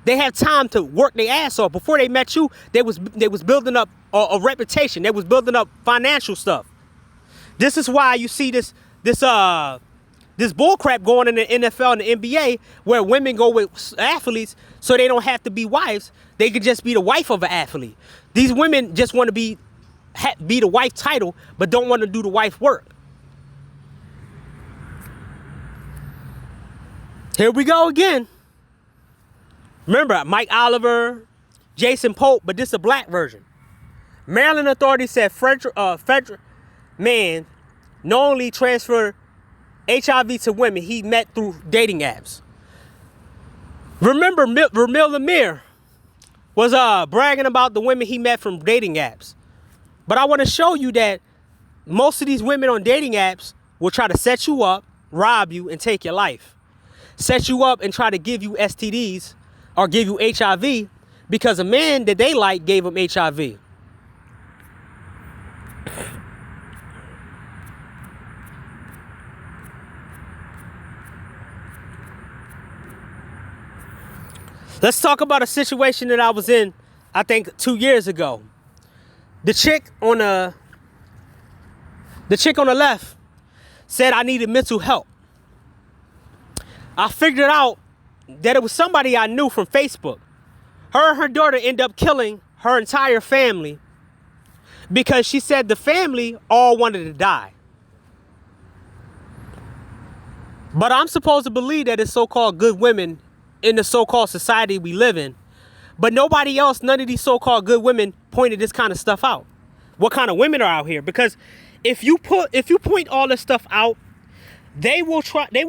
They have time to work their ass off. Before they met you, they was building up a reputation. They was building up financial stuff. This is why you see this bull crap going in the NFL and the NBA where women go with athletes so they don't have to be wives. They could just be the wife of an athlete. These women just want to be the wife title, but don't want to do the wife work. Here we go again. Remember, Mike Oliver, Jason Pope, but this is a black version. Maryland authorities said Frederick man knowingly transferred HIV to women he met through dating apps. Remember, Ramil Lamir was bragging about the women he met from dating apps. But I want to show you that most of these women on dating apps will try to set you up, rob you, and take your life. Set you up and try to give you STDs or give you HIV because a man that they like gave them HIV. Let's talk about a situation that I was in, I think 2 years ago. The chick on the left said I needed mental help. I figured out that it was somebody I knew from Facebook. Her and her daughter ended up killing her entire family because she said the family all wanted to die. But I'm supposed to believe that it's so-called good women in the so-called society we live in. But nobody else, none of these so-called good women pointed this kind of stuff out. What kind of women are out here? Because if you point all this stuff out, they will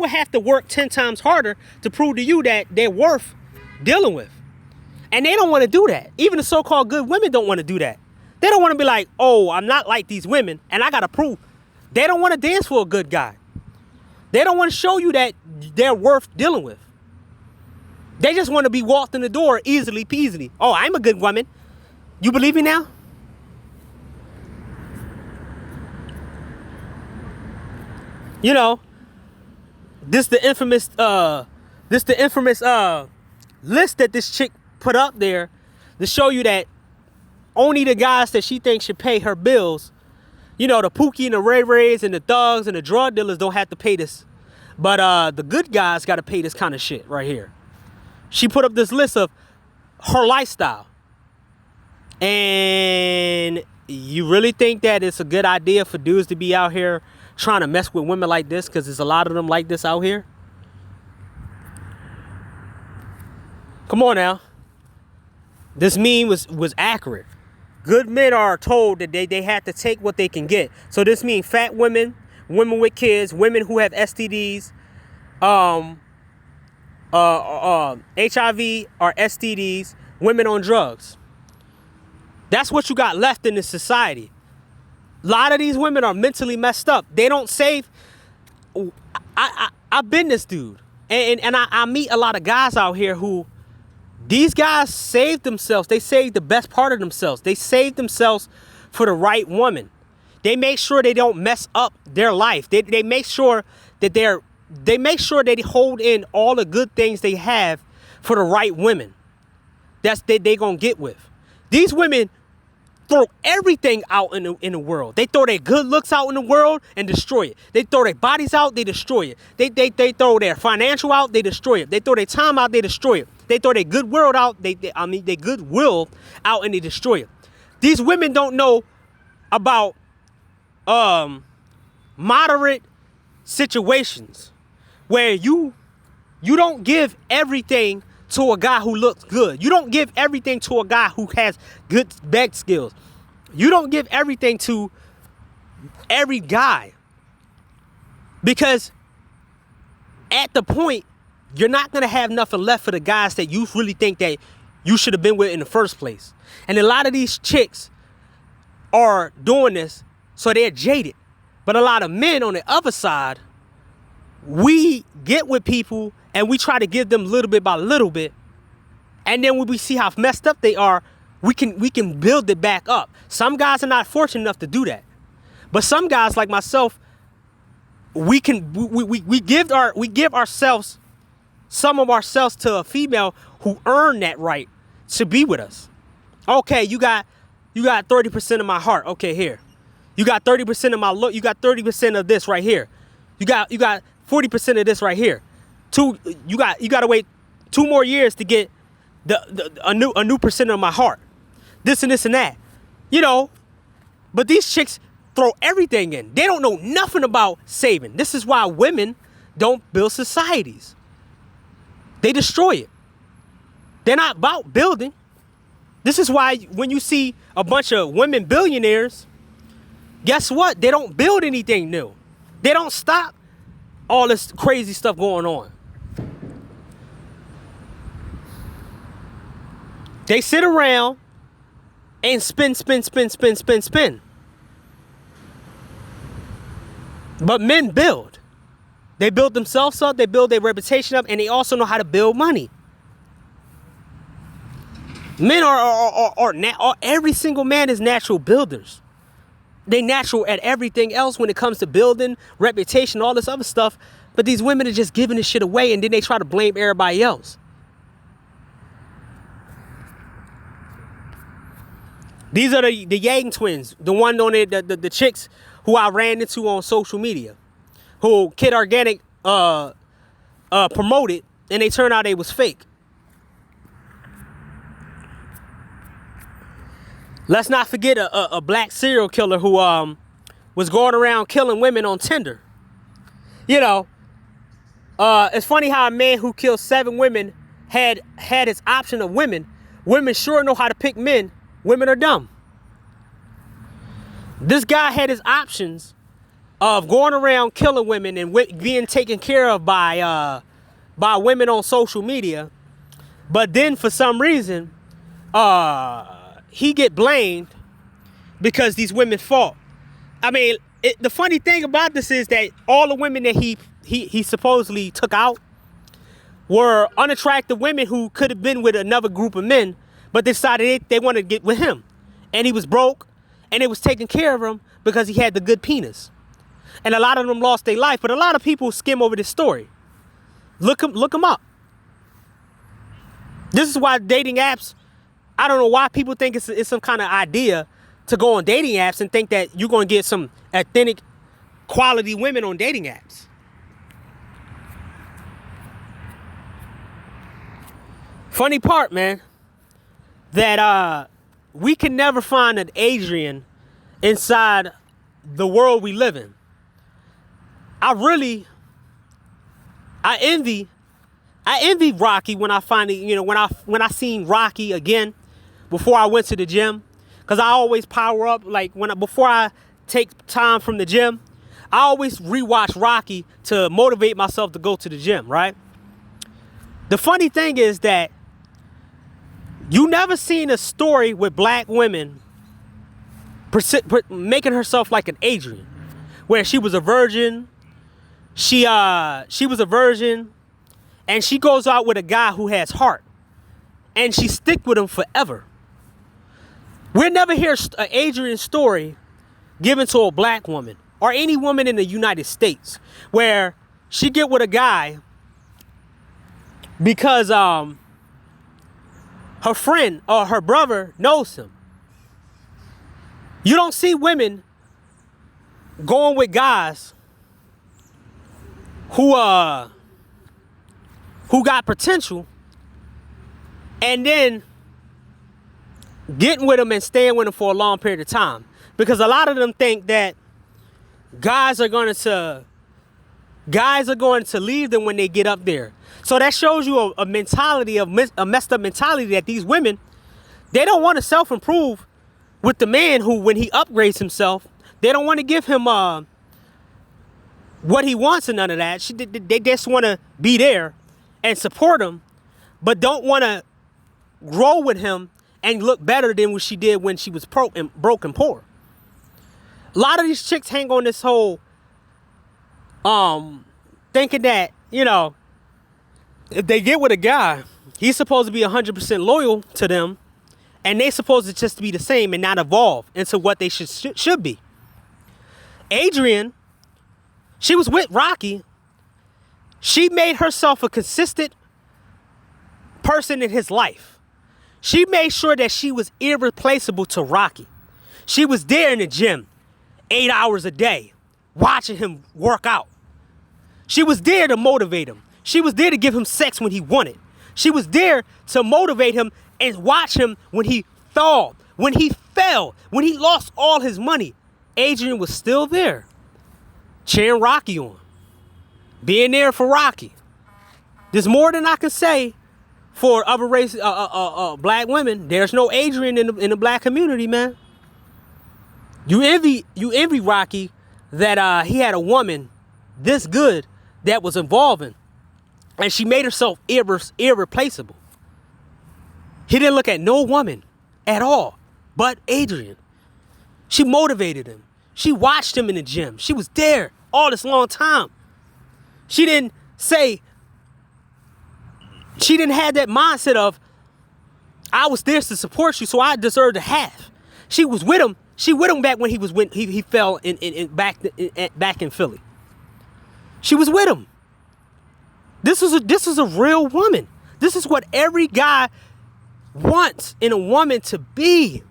have to work 10 times harder to prove to you that they're worth dealing with. And they don't want to do that. Even the so-called good women don't want to do that. They don't want to be like, oh, I'm not like these women and I got to prove. They don't want to dance for a good guy. They don't want to show you that they're worth dealing with. They just want to be walked in the door easily peasily. Oh, I'm a good woman. You believe me now? You know, this the infamous list that this chick put up there to show you that only the guys that she thinks should pay her bills, you know, the Pookie and the Ray Rays and the thugs and the drug dealers don't have to pay this. But the good guys got to pay this kind of shit right here. She put up this list of her lifestyle. And you really think that it's a good idea for dudes to be out here trying to mess with women like this? Because there's a lot of them like this out here. Come on now. This meme was accurate. Good men are told that they have to take what they can get. So this means fat women, women with kids, women who have STDs, HIV or STDs, women on drugs. That's what you got left in this society. A lot of these women are mentally messed up. They don't save. I've been this dude. And I meet a lot of guys out here who, these guys saved themselves. They saved the best part of themselves. They saved themselves for the right woman. They make sure they don't mess up their life. They make sure that they make sure they hold in all the good things they have for the right women. That's they gonna get with. These women throw everything out in the world. They throw their good looks out in the world and destroy it. They throw their bodies out, they destroy it. They throw their financial out, they destroy it. They throw their time out, they destroy it. They throw their good world out, their goodwill out, and they destroy it. These women don't know about moderate situations where you don't give everything to a guy who looks good. You don't give everything to a guy who has good back skills. You don't give everything to every guy. Because at the point, you're not going to have nothing left for the guys that you really think that you should have been with in the first place. And a lot of these chicks are doing this, so they're jaded. But a lot of men on the other side, we get with people and we try to give them little bit by little bit. And then when we see how messed up they are, we can build it back up. Some guys are not fortunate enough to do that. But some guys like myself, we give ourselves, some of ourselves to a female who earned that right to be with us. Okay, you got 30% of my heart. Okay, here. You got 30% of my look. You got 30% of this right here. You got 40% of this right here. You got to wait 2 more years to get a new percent of my heart. This and this and that. You know, but these chicks throw everything in. They don't know nothing about saving. This is why women don't build societies. They destroy it. They're not about building. This is why when you see a bunch of women billionaires, guess what? They don't build anything new. They don't stop all this crazy stuff going on. They sit around and spin. But men build. They build themselves up, they build their reputation up, and they also know how to build money. Men are every single man is natural builders. They natural at everything else when it comes to building, reputation, all this other stuff. But these women are just giving this shit away, and then they try to blame everybody else. These are the Yang twins, the one on the chicks who I ran into on social media, who Kid Organic promoted, and they turned out they was fake. Let's not forget a black serial killer who was going around killing women on Tinder. You know, it's funny how a man who killed 7 women had his option of women. Women sure know how to pick men. Women are dumb. This guy had his options of going around killing women and being taken care of by women on social media. But then for some reason, he get blamed because these women fought. I mean, the funny thing about this is that all the women that he supposedly took out were unattractive women who could have been with another group of men, but they decided they wanted to get with him. And he was broke, and they was taking care of him because he had the good penis. And a lot of them lost their life, but a lot of people skim over this story. Look them up. This is why dating apps, I don't know why people think it's some kind of idea to go on dating apps and think that you're going to get some authentic quality women on dating apps. Funny part, man, that we can never find an Adrian inside the world we live in. I envy Rocky when I finally, when I seen Rocky again before I went to the gym, because I always power up like before I take time from the gym. I always rewatch Rocky to motivate myself to go to the gym, right? The funny thing is that you never seen a story with black women making herself like an Adrian, where she was a virgin. She was a virgin, and she goes out with a guy who has heart, and she stick with him forever. We'll never hear an Adrian story given to a black woman or any woman in the United States where she get with a guy because her friend or her brother knows him. You don't see women going with guys who got potential and then getting with them and staying with them for a long period of time, because a lot of them think that guys are going to leave them when they get up there. So that shows you a messed up mentality that these women, they don't want to self-improve with the man who, when he upgrades himself, they don't want to give him what he wants and none of that. They just want to be there and support him, but don't want to grow with him and look better than what she did when she was broke and poor. A lot of these chicks hang on this whole thinking that, if they get with a guy, he's supposed to be 100% loyal to them, and they supposed to just be the same and not evolve into what they should be. Adrian, she was with Rocky. She made herself a consistent person in his life. She made sure that she was irreplaceable to Rocky. She was there in the gym 8 hours a day, watching him work out. She was there to motivate him. She was there to give him sex when he wanted. She was there to motivate him and watch him when he fell, when he lost all his money. Adrian was still there, cheering Rocky on, being there for Rocky. There's more than I can say for other race, black women. There's no Adrian in the black community, man. You envy Rocky that he had a woman this good that was involving, and she made herself irreplaceable. He didn't look at no woman at all but Adrian. She motivated him. She watched him in the gym. She was there all this long time. She didn't have that mindset of, I was there to support you, so I deserve to have. She was with him. She with him back when he fell back in Philly. She was with him. This is a real woman. This is what every guy wants in a woman to be.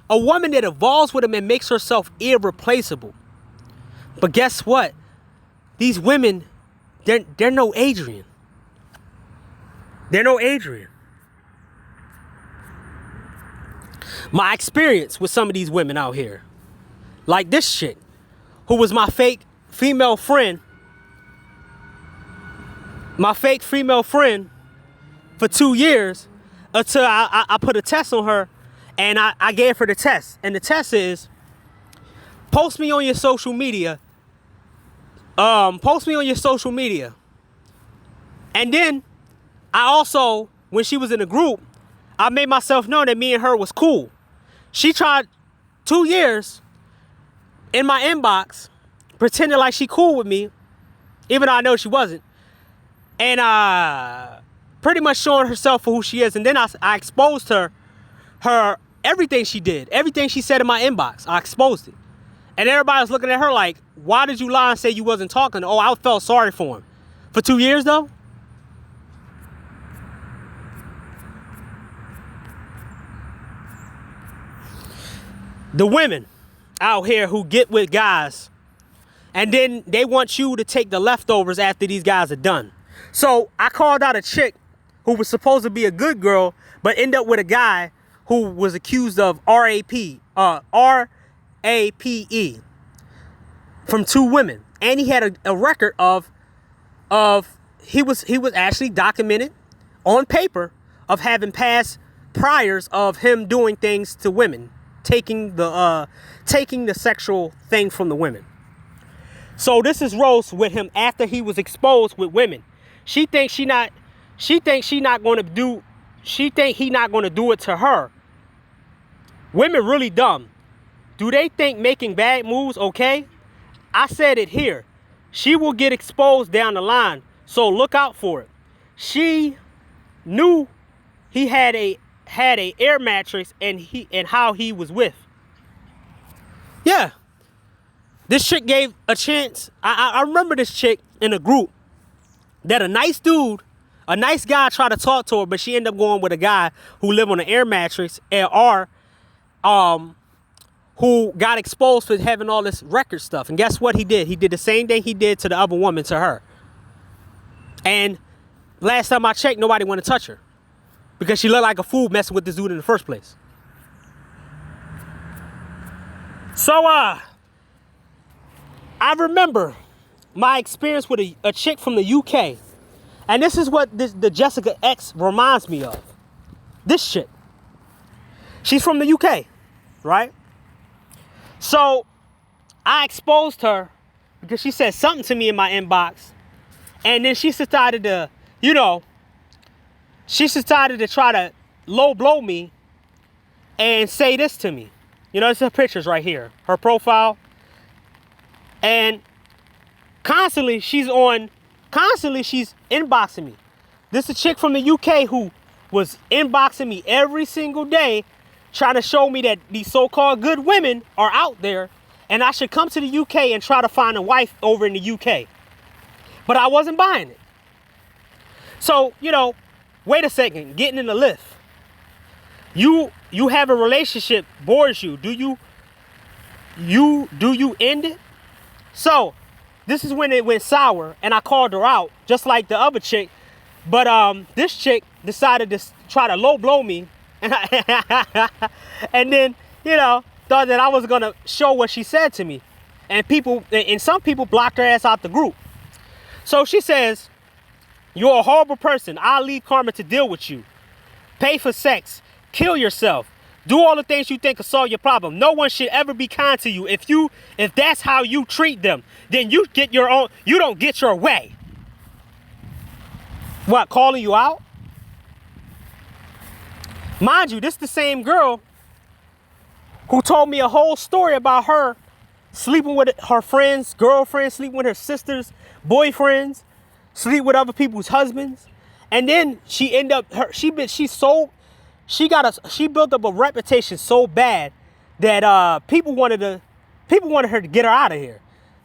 A woman that evolves with him and makes herself irreplaceable. But guess what? These women, they're no Adrian. They're no Adrian. My experience with some of these women out here, like this chick, who was my fake female friend for 2 years until I put a test on her and I gave her the test. And the test is, post me on your social media. And then I also, when she was in a group, I made myself known that me and her was cool. She tried 2 years in my inbox, pretending like she cool with me, even though I know she wasn't. And pretty much showing herself for who she is. And then I exposed her everything she did, everything she said in my inbox. I exposed it. And everybody was looking at her like, why did you lie and say you wasn't talking? Oh, I felt sorry for him. For 2 years though? The women out here who get with guys and then they want you to take the leftovers after these guys are done. So I called out a chick who was supposed to be a good girl, but ended up with a guy who was accused of RAPE from 2 women. And he had a record of he was actually documented on paper of having past priors of him doing things to women, taking the sexual thing from the women. So this is Rose with him after he was exposed with women. She thinks he not gonna do it to her. Women really dumb. Do they think making bad moves okay? I said it here. She will get exposed down the line, so look out for it. She knew he had a air mattress and how he was with. Yeah. This chick gave a chance. I remember this chick in a group that a nice guy tried to talk to her, but she ended up going with a guy who lived on an air mattress who got exposed for having all this record stuff. And guess what he did? He did the same thing he did to the other woman to her. And last time I checked, nobody wanted to touch her because she looked like a fool messing with this dude in the first place. So, I remember my experience with a chick from the UK. And this is what the Jessica X reminds me of. This chick. She's from the UK, right? So I exposed her because she said something to me in my inbox. And then she decided to, try to low blow me and say this to me. It's her pictures right here, her profile. And constantly she's inboxing me. This is a chick from the UK who was inboxing me every single day, trying to show me that these so-called good women are out there and I should come to the UK and try to find a wife over in the UK. But I wasn't buying it. So, wait a second, getting in the lift. You have a relationship, bores you. Do you end it? So, this is when it went sour and I called her out, just like the other chick. But this chick decided to try to low blow me. And then, thought that I was going to show what she said to me. And some people blocked her ass out the group. So she says, you're a horrible person. I'll leave karma to deal with you. Pay for sex. Kill yourself. Do all the things you think will solve your problem. No one should ever be kind to you. If that's how you treat them, then you don't get your way. What, calling you out? Mind you, this is the same girl who told me a whole story about her sleeping with her friends, girlfriends, sleeping with her sisters, boyfriends, sleep with other people's husbands. And then she ended up, she built up a reputation so bad that people wanted her to get her out of here.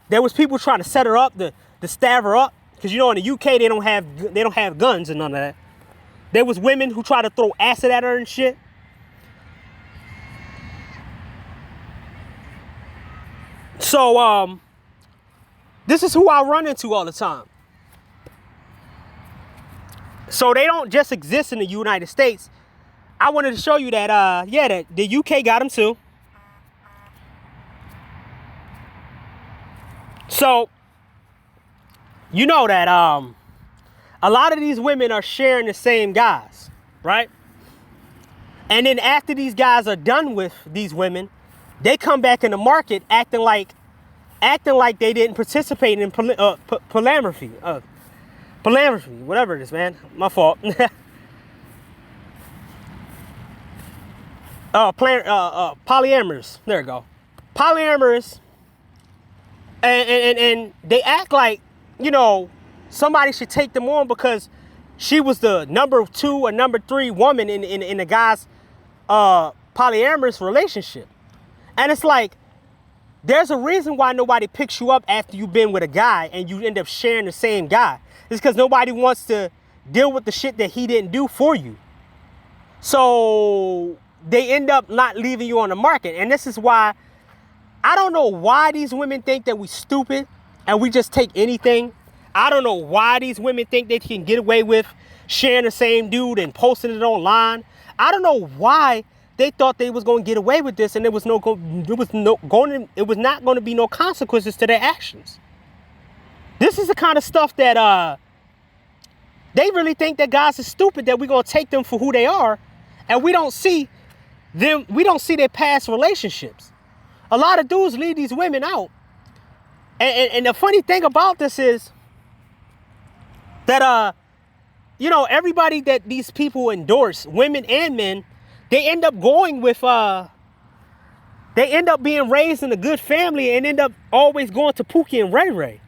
There was people trying to set her up, to stab her up, because in the UK they don't have guns and none of that. There was women who tried to throw acid at her and shit. So this is who I run into all the time. So they don't just exist in the United States. I wanted to show you that, that the UK got them too. So, you know that a lot of these women are sharing the same guys, right? And then after these guys are done with these women, they come back in the market acting like they didn't participate in polyamory, whatever it is, man. My fault. Polyamorous. There we go. Polyamorous. And they act like, you know, somebody should take them on because she was the number 2 or number 3 woman in the guy's polyamorous relationship. And it's like, there's a reason why nobody picks you up after you've been with a guy and you end up sharing the same guy. It's because nobody wants to deal with the shit that he didn't do for you. So they end up not leaving you on the market. And this is why, I don't know why these women think that we stupid and we just take anything. I don't know why these women think they can get away with sharing the same dude and posting it online. I don't know why they thought they was going to get away with this and it was not going to be no consequences to their actions. This is the kind of stuff that they really think that guys are stupid, that we're going to take them for who they are, and we don't see their past relationships. A lot of dudes leave these women out. And the funny thing about this is that, you know, everybody that these people endorse, women and men, they end up going with, they end up being raised in a good family and end up always going to Pookie and Ray Ray.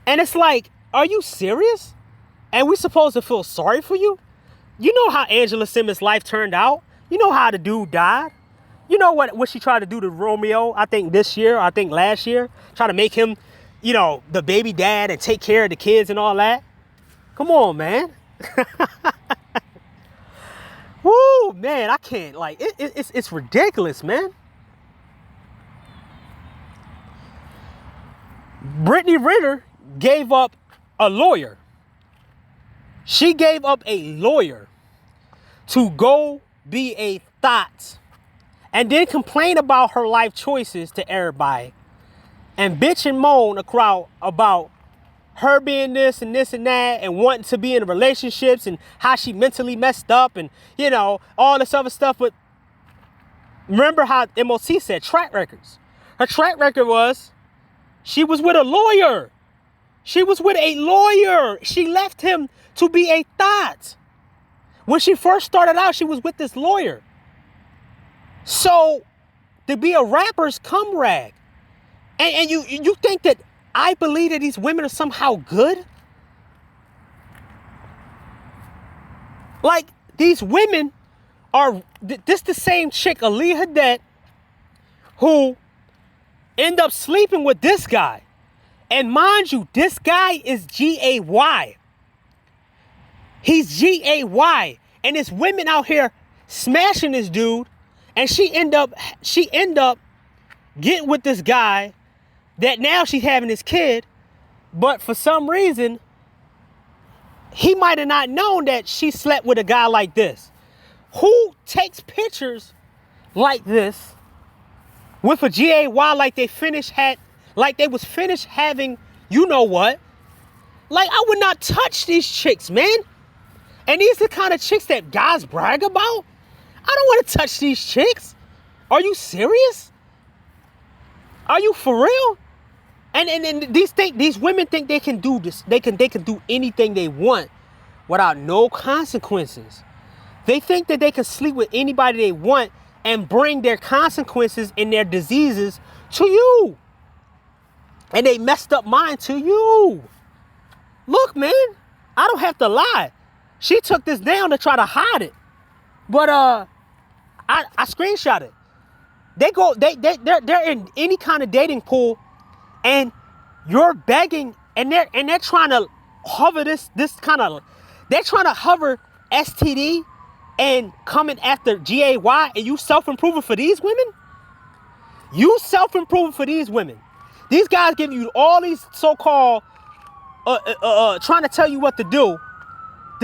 And it's like, are you serious? And we supposed to feel sorry for you? You know how Angela Simmons' life turned out. You know how the dude died. You know what she tried to do to Romeo, I think this year, I think last year, trying to make him, you know, the baby dad and take care of the kids and all that. Come on, man. Woo, man, I can't, like, it's ridiculous, man. Brittany Renner gave up a lawyer. She gave up a lawyer to go be a thought and then complain about her life choices to everybody and bitch and moan a crowd about her being this and this and that and wanting to be in relationships and how she mentally messed up and, you know, all this other stuff. But remember how MOC said track records. Her track record was she was with a lawyer. She was with a lawyer. She left him to be a thought. When she first started out, she was with this lawyer. So to be a rapper's cum rag. And you think that I believe that these women are somehow good? Like, these women are, this the same chick, Aaliyah Haddad, who end up sleeping with this guy. And mind you, this guy is G-A-Y. He's G-A-Y. And there's women out here smashing this dude. And she end up getting with this guy that now she's having this kid. But for some reason, he might have not known that she slept with a guy like this. Who takes pictures like this with a G-A-Y like they was finished having, you know what? Like, I would not touch these chicks, man. And these are the kind of chicks that guys brag about. I don't want to touch these chicks. Are you serious? Are you for real? And these women think they can do this. They can do anything they want without no consequences. They think that they can sleep with anybody they want and bring their consequences and their diseases to you. And they messed up mine to you. Look, man, I don't have to lie. She took this down to try to hide it. But I screenshot it. They're in any kind of dating pool and you're begging and they're trying to hover they're trying to hover STD and coming after GAY, and you self-improving for these women? You self-improving for these women. These guys giving you all these so-called trying to tell you what to do.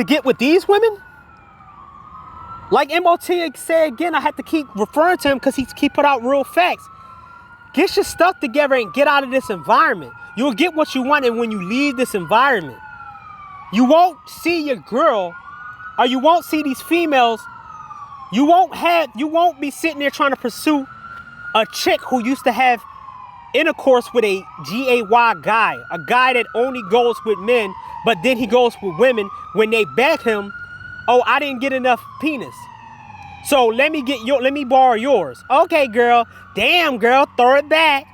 to get with these women? Like MOT said again, I have to keep referring to him because he put out real facts. Get your stuff together and get out of this environment. You'll get what you want, and when you leave this environment, you won't see your girl, or you won't see these females. You won't be sitting there trying to pursue a chick who used to have intercourse with a gay guy, a guy that only goes with men, but then he goes with women. When they beg him, oh, I didn't get enough penis, so let me borrow yours. Okay, girl. Damn, girl, throw it back,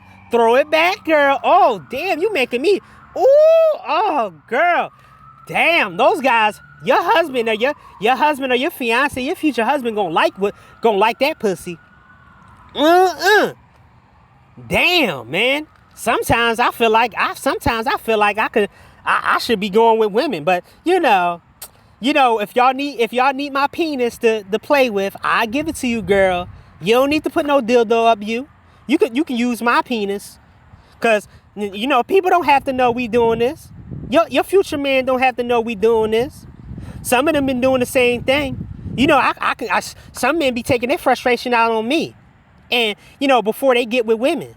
girl. Oh, damn, you making me. Ooh, oh, girl. Damn, those guys. Your husband or your fiance, your future husband gonna like that pussy. Damn, man. Sometimes I feel like I should be going with women, but you know, if y'all need my penis to play with, I give it to you, girl. You don't need to put no dildo up you. You can use my penis, cause people don't have to know we doing this. Your future man don't have to know we doing this. Some of them been doing the same thing. Some men be taking their frustration out on me, and before they get with women.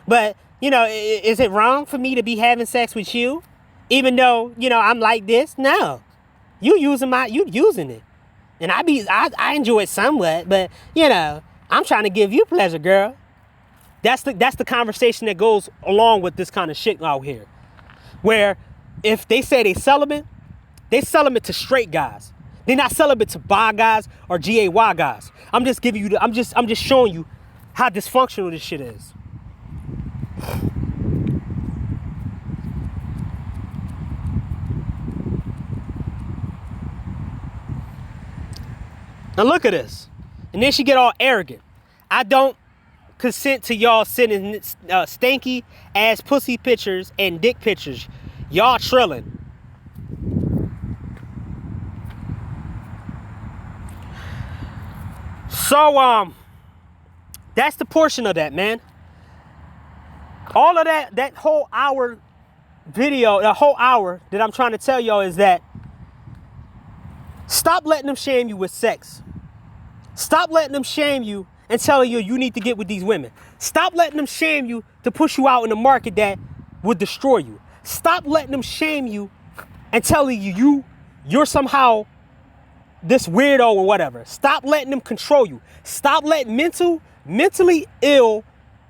But is it wrong for me to be having sex with you, even though I'm like this? No, you using it, and I enjoy it somewhat, but I'm trying to give you pleasure, girl. That's the conversation that goes along with this kind of shit out here, where if they say they celibate to straight guys. They're not celibate to bi guys or gay guys. I'm just showing you how dysfunctional this shit is. Now look at this. And then she get all arrogant. I don't consent to y'all sending stanky ass pussy pictures and dick pictures. Y'all trilling. So that's the portion of that, man. All of that whole hour video, the whole hour that I'm trying to tell y'all is that stop letting them shame you with sex. Stop letting them shame you and telling you need to get with these women. Stop letting them shame you to push you out in the market that would destroy you. Stop letting them shame you and telling you're somehow this weirdo or whatever. Stop letting them control you. Stop letting mentally ill,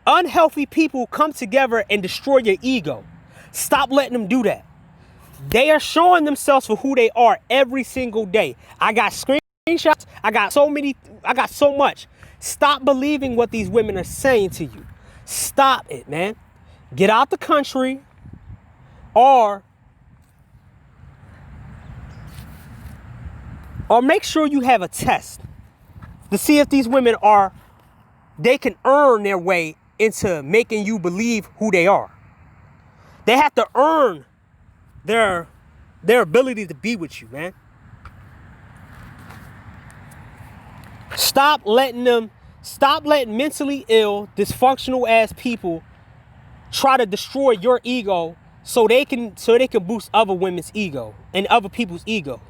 unhealthy people come together and destroy your ego. Stop letting them do that. They are showing themselves for who they are every single day. I got screenshots. I got so much. Stop believing what these women are saying to you. Stop it, man. Get out the country or make sure you have a test to see if these women they can earn their way into making you believe who they are. They have to earn their ability to be with you, man. Stop letting mentally ill, dysfunctional ass people try to destroy your ego so they can boost other women's ego and other people's ego.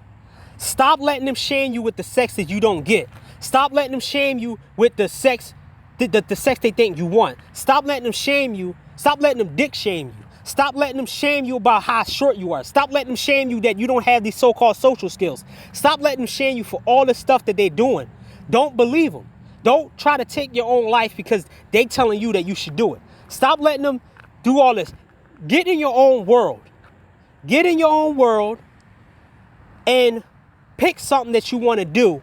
Stop letting them shame you with the sex that you don't get. Stop letting them shame you with the sex the sex they think you want. Stop letting them shame you. Stop letting them dick shame you. Stop letting them shame you about how short you are. Stop letting them shame you that you don't have these so-called social skills. Stop letting them shame you for all the stuff that they're doing. Don't believe them. Don't try to take your own life because they telling you that you should do it. Stop letting them do all this. Get in your own world. Get in your own world and pick something that you want to do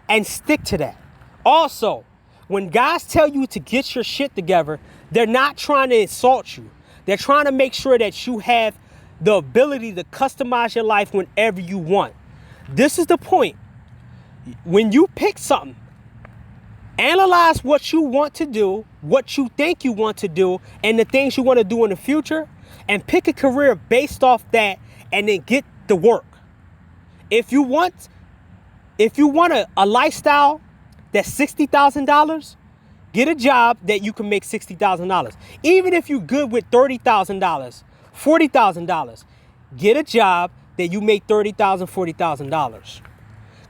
and stick to that. Also, when guys tell you to get your shit together, they're not trying to insult you. They're trying to make sure that you have the ability to customize your life whenever you want. This is the point. When you pick something, analyze what you want to do, what you think you want to do, and the things you want to do in the future, and pick a career based off that, and then get to work. If you want a lifestyle that's $60,000, get a job that you can make $60,000. Even if you're good with $30,000, $40,000, get a job that you make $30,000, $40,000.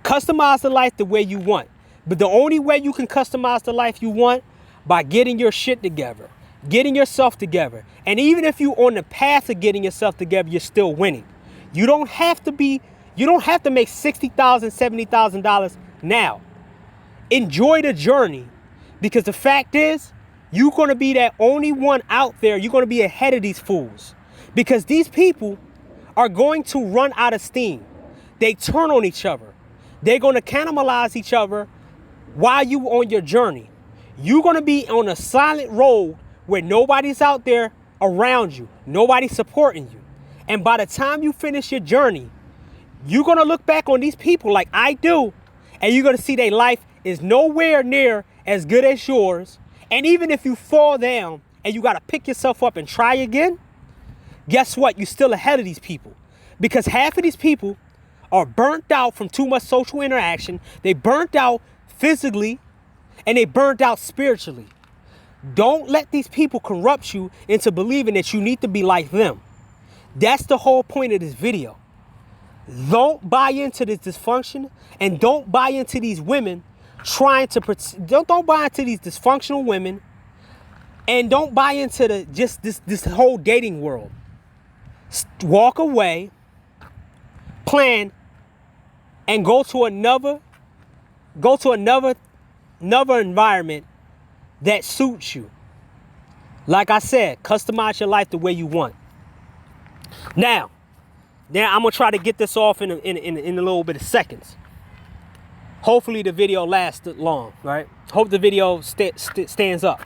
Customize the life the way you want. But the only way you can customize the life you want, by getting your shit together, getting yourself together. And even if you're on the path of getting yourself together, you're still winning. You don't have to make $60,000, $70,000 now. Enjoy the journey, because the fact is, you're going to be that only one out there. You're going to be ahead of these fools, because these people are going to run out of steam. They turn on each other. They're going to cannibalize each other while you on your journey. You're going to be on a silent road where nobody's out there around you. Nobody's supporting you. And by the time you finish your journey, you're going to look back on these people like I do, and you're going to see their life is nowhere near as good as yours. And even if you fall down and you got to pick yourself up and try again, guess what? You're still ahead of these people, because half of these people are burnt out from too much social interaction. They burnt out physically, and they burnt out spiritually. Don't let these people corrupt you into believing that you need to be like them. That's the whole point of this video. Don't buy into this dysfunction, and don't buy into these women trying to don't buy into these dysfunctional women, and don't buy into this whole dating world. Walk away, plan, and go to another environment that suits you. Like I said, customize your life the way you want. Now I'm gonna try to get this off in a little bit of seconds. Hopefully the video lasts long, right? Hope the video stands up.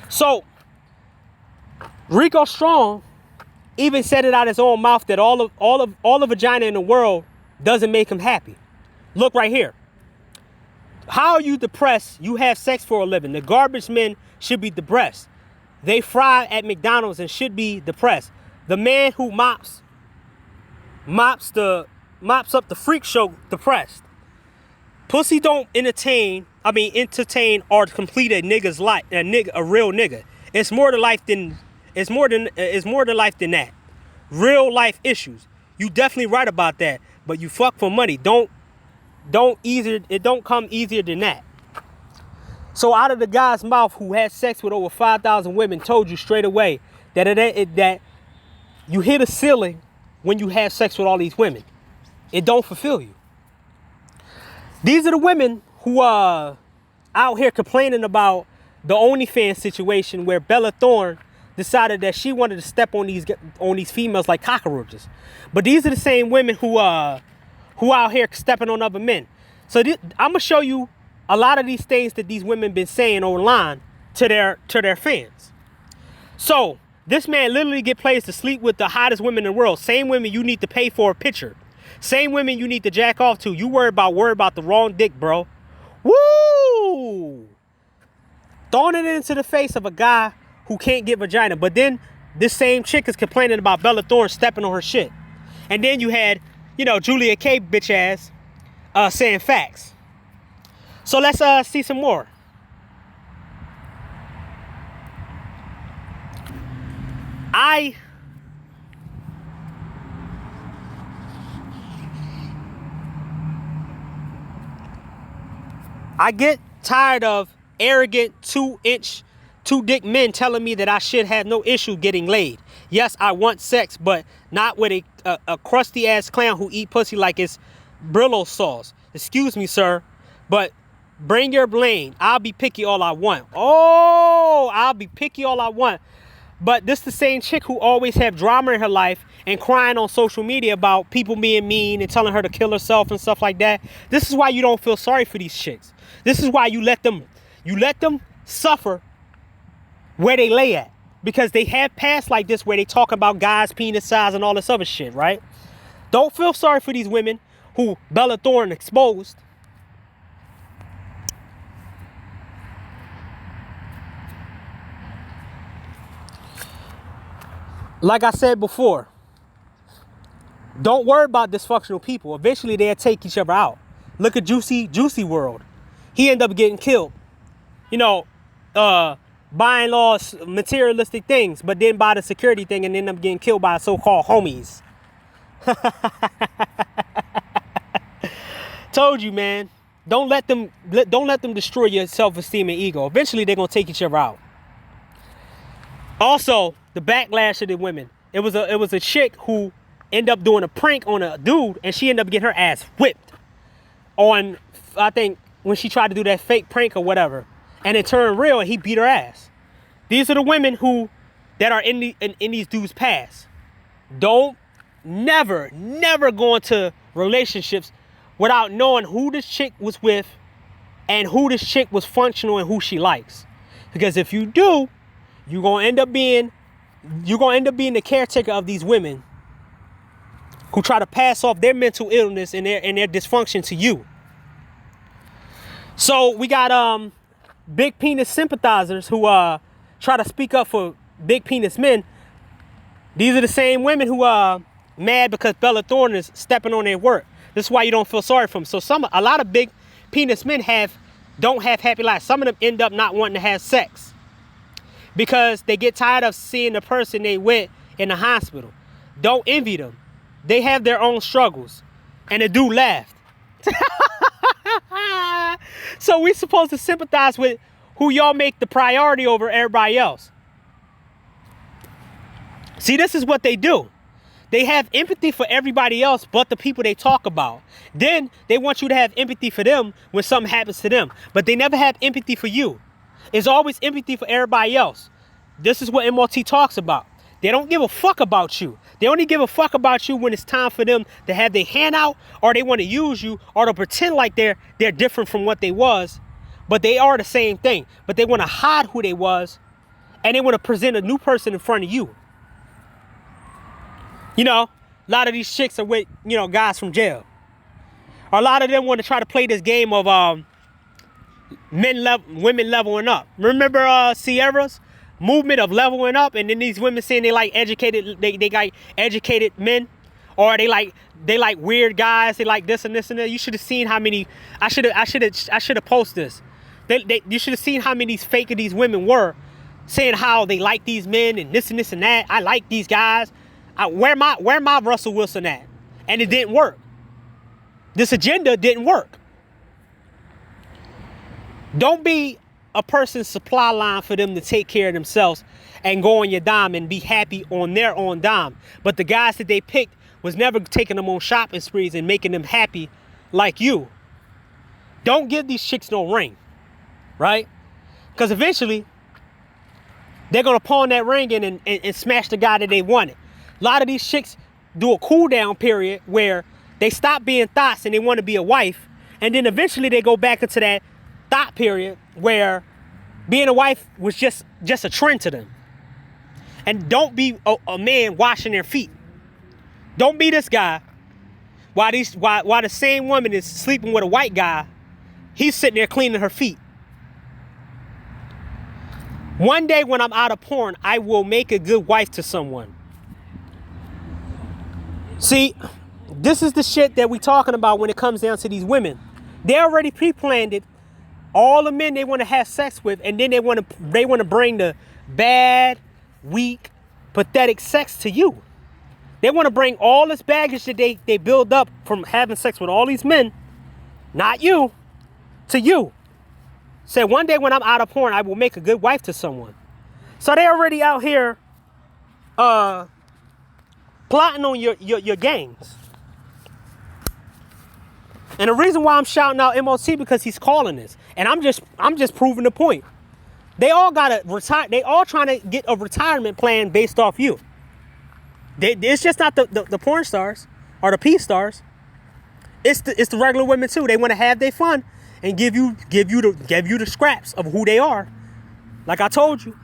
So Rico Strong even said it out his own mouth that all the vagina in the world doesn't make him happy. Look right here. How are you depressed? You have sex for a living. The garbage men should be depressed. They fry at McDonald's and should be depressed. The man who mops up the freak show depressed. Pussy don't entertain or complete a nigga's life, a real nigga. It's more to life than that. Real life issues. You definitely right about that. But you fuck for money. It don't come easier than that. So out of the guy's mouth who had sex with over 5,000 women told you straight away that you hit a ceiling when you have sex with all these women. It don't fulfill you. These are the women who are out here complaining about the OnlyFans situation where Bella Thorne decided that she wanted to step on these females like cockroaches. But these are the same women who out here stepping on other men. So I'm gonna show you a lot of these things that these women been saying online to their fans. So this man literally get placed to sleep with the hottest women in the world. Same women you need to pay for a picture. Same women you need to jack off to. You worry about the wrong dick, bro. Woo! Throwing it into the face of a guy who can't get vagina. But then this same chick is complaining about Bella Thorne stepping on her shit. And then you had, Julia K bitch ass saying facts. So let's see some more. I get tired of arrogant 2-dick men telling me that I should have no issue getting laid. Yes, I want sex, but not with a crusty ass clown who eat pussy like it's Brillo sauce. Excuse me, sir, but bring your blame. I'll be picky all I want. Oh, I'll be picky all I want. But this the same chick who always have drama in her life and crying on social media about people being mean and telling her to kill herself and stuff like that. This is why you don't feel sorry for these chicks. This is why you let them suffer where they lay at. Because they have past like this where they talk about guys' penis size and all this other shit, right? Don't feel sorry for these women who Bella Thorne exposed. Like I said before, don't worry about dysfunctional people. Eventually they'll take each other out. Look at Juicy World. He ended up getting killed. Buying all materialistic things, but then buy the security thing and end up getting killed by so-called homies. Told you, man. Don't let them destroy your self-esteem and ego. Eventually, they're gonna take each other out. Also, the backlash of the women. It was a chick who ended up doing a prank on a dude, and she ended up getting her ass whipped on, I think, when she tried to do that fake prank or whatever, and it turned real, and he beat her ass. These are the women that are in these dudes' past. Don't never go into relationships without knowing who this chick was with and who this chick was functional and who she likes. Because if you do, you're gonna end up being the caretaker of these women who try to pass off their mental illness and their dysfunction to you. So we got big penis sympathizers who try to speak up for big penis men. These are the same women who are mad because Bella Thorne is stepping on their work. This is why you don't feel sorry for them. So a lot of big penis men don't have happy lives. Some of them end up not wanting to have sex because they get tired of seeing the person they with in the hospital. Don't envy them. They have their own struggles. And the dude laughed. So we supposed to sympathize with who y'all make the priority over everybody else. See, this is what they do. They have empathy for everybody else but the people they talk about. Then they want you to have empathy for them when something happens to them. But they never have empathy for you. It's always empathy for everybody else. This is what MLT talks about. They don't give a fuck about you. They only give a fuck about you when it's time for them to have their hand out, or they want to use you, or to pretend like they're different from what they was. But they are the same thing. But they want to hide who they was, and they want to present a new person in front of you. You know, a lot of these chicks are with, guys from jail. Or a lot of them want to try to play this game of women leveling up. Remember Sierra's movement of leveling up, and then these women saying they like educated, they like educated men, or they like weird guys, they like this and this and that. You should have seen how many. I should have posted this. You should have seen how many fake of these women were, saying how they like these men and this and that. I like these guys. Where my Russell Wilson at? And it didn't work. This agenda didn't work. Don't be a person's supply line for them to take care of themselves and go on your dime and be happy on their own dime. But the guys that they picked was never taking them on shopping sprees and making them happy like you. Don't give these chicks no ring, right? Because eventually they're going to pawn that ring in and smash the guy that they wanted. A lot of these chicks do a cool down period where they stop being thoughts and they want to be a wife. And then eventually they go back into that thought period where being a wife was just a trend to them. And don't be a man washing their feet. Don't be this guy while the same woman is sleeping with a white guy. He's sitting there cleaning her feet. One day when I'm out of porn, I will make a good wife to someone. See, this is the shit that we talking about when it comes down to these women. They already pre-planned it. All the men they want to have sex with, and then they want to bring the bad, weak, pathetic sex to you. They want to bring all this baggage that they build up from having sex with all these men, not you, to you. Say, one day when I'm out of porn, I will make a good wife to someone. So they already out here plotting on your games. And the reason why I'm shouting out MOT because he's calling this. And I'm just proving the point. They all gotta retire. They all trying to get a retirement plan based off you. It's just not the porn stars or the P stars. It's the regular women too. They want to have their fun and give you the scraps of who they are. Like I told you,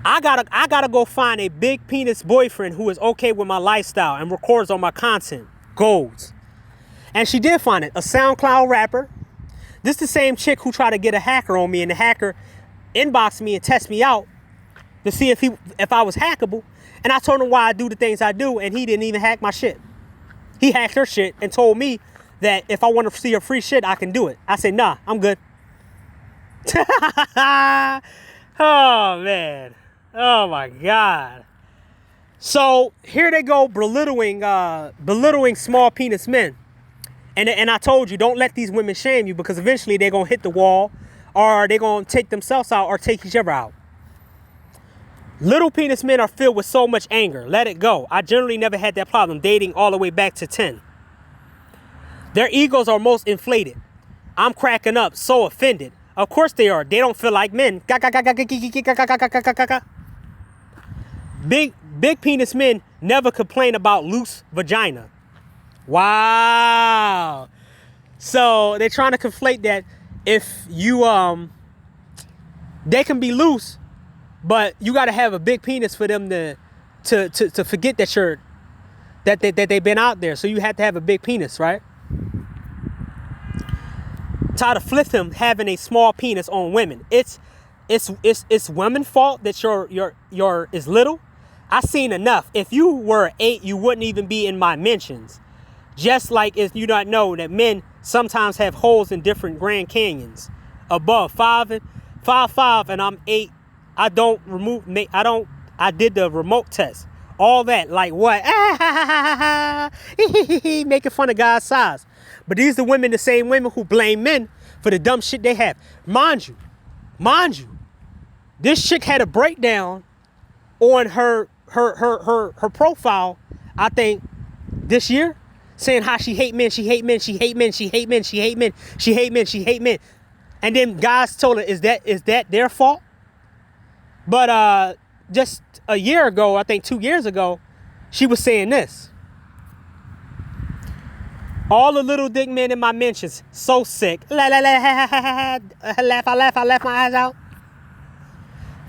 I gotta go find a big penis boyfriend who is okay with my lifestyle and records on my content. Goals. And she did find it, a SoundCloud rapper. This the same chick who tried to get a hacker on me, and the hacker inboxed me and tested me out to see if I was hackable. And I told him why I do the things I do, and he didn't even hack my shit. He hacked her shit and told me that if I want to see her free shit, I can do it. I said, nah, I'm good. Oh, man. Oh, my God. So here they go belittling small penis men. And I told you, don't let these women shame you, because eventually they're going to hit the wall, or they're going to take themselves out or take each other out. Little penis men are filled with so much anger. Let it go. I generally never had that problem, dating all the way back to 10. Their egos are most inflated. I'm cracking up, so offended. Of course they are. They don't feel like men. Big penis men never complain about loose vagina. Wow. So they're trying to conflate that if you they can be loose, but you got to have a big penis for them to forget that they've been out there. So you have to have a big penis, right? Try to flip him having a small penis on women. It's women's fault that your is little. I seen enough. If you were 8, you wouldn't even be in my mentions. Just like if you not know that men sometimes have holes in different Grand Canyons. Above 5'5" and I'm 8. I did the remote test. All that, like what? Making fun of God's size. But these are women, the same women who blame men for the dumb shit they have. Mind you, this chick had a breakdown on her profile, I think, this year, saying how she hate men, she hate men, she hate men, she hate men, she hate men, she hate men, she hate men. And then guys told her, is that their fault? But just a year ago, I think 2 years ago, she was saying this. All the little dick men in my mentions, so sick. I laugh my eyes out.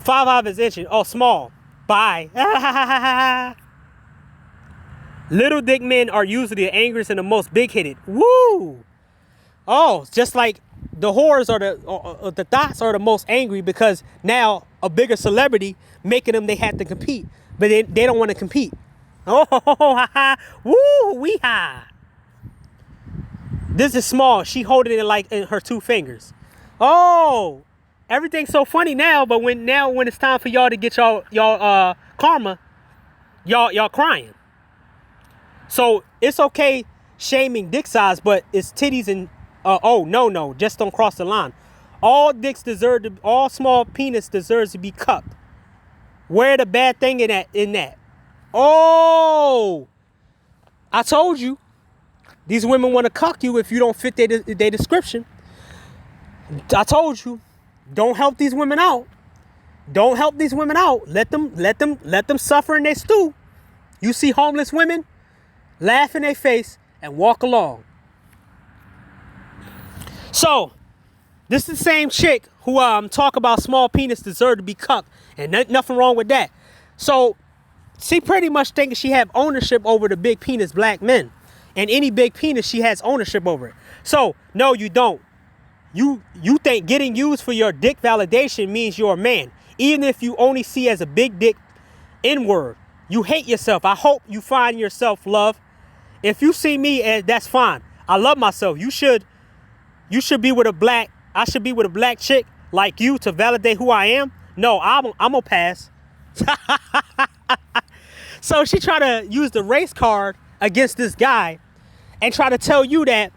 5'5" is itching. Oh, small. Bye. Little dick men are usually the angriest and the most big-headed. Woo! Oh, just like the whores or the thoughts are the most angry, because now a bigger celebrity making them, they have to compete, but they don't want to compete. Oh, ha, ha. Woo, wee ha. This is small. She holding it like in her 2 fingers. Oh, everything's so funny now, but when it's time for y'all to get y'all karma, y'all crying. So it's okay shaming dick size, but it's titties and oh no, just don't cross the line. All small penis deserves to be cupped. Where the bad thing in that? Oh, I told you. These women want to cuck you if you don't fit their description. I told you, don't help these women out. Don't help these women out. Let them suffer in their stew. You see homeless women, laugh in their face and walk along. So, this is the same chick who talk about small penis deserve to be cucked, and nothing wrong with that. So, she pretty much thinking she have ownership over the big penis black men. And any big penis, she has ownership over it. So, no, you don't. You think getting used for your dick validation means you're a man. Even if you only see as a big dick N-word. You hate yourself. I hope you find your self-love. If you see me, that's fine. I love myself. You should be with a black, I should be with a black chick like you to validate who I am. No, I'm gonna pass. So she tried to use the race card against this guy and try to tell you that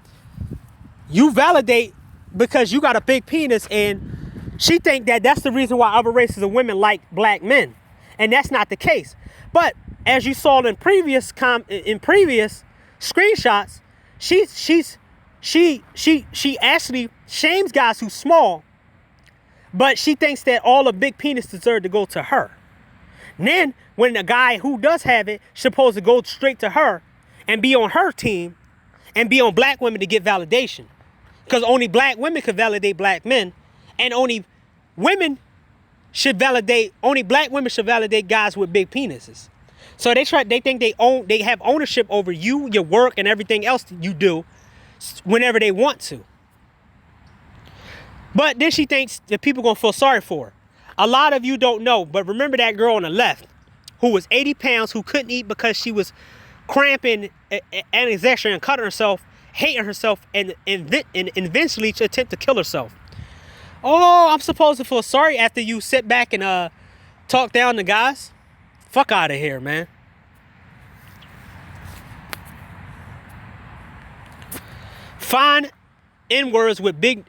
you validate because you got a big penis, and she think that that's the reason why other races of women like black men, and that's not the case. But as you saw in previous screenshots, she actually shames guys who small, but she thinks that all the big penis deserve to go to her. And then when the guy who does have it supposed to go straight to her and be on her team and be on black women to get validation, because only black women can validate black men, and only black women should validate guys with big penises. So they think they have ownership over you, your work, and everything else that you do whenever they want to. But then she thinks that people gonna feel sorry for her. A lot of you don't know, but remember that girl on the left who was 80 pounds, who couldn't eat because she was cramping and exhaustion and cutting herself, hating herself, and eventually to attempt to kill herself. Oh, I'm supposed to feel sorry after you sit back and talk down to guys? Fuck out of here, man. Find N-words with big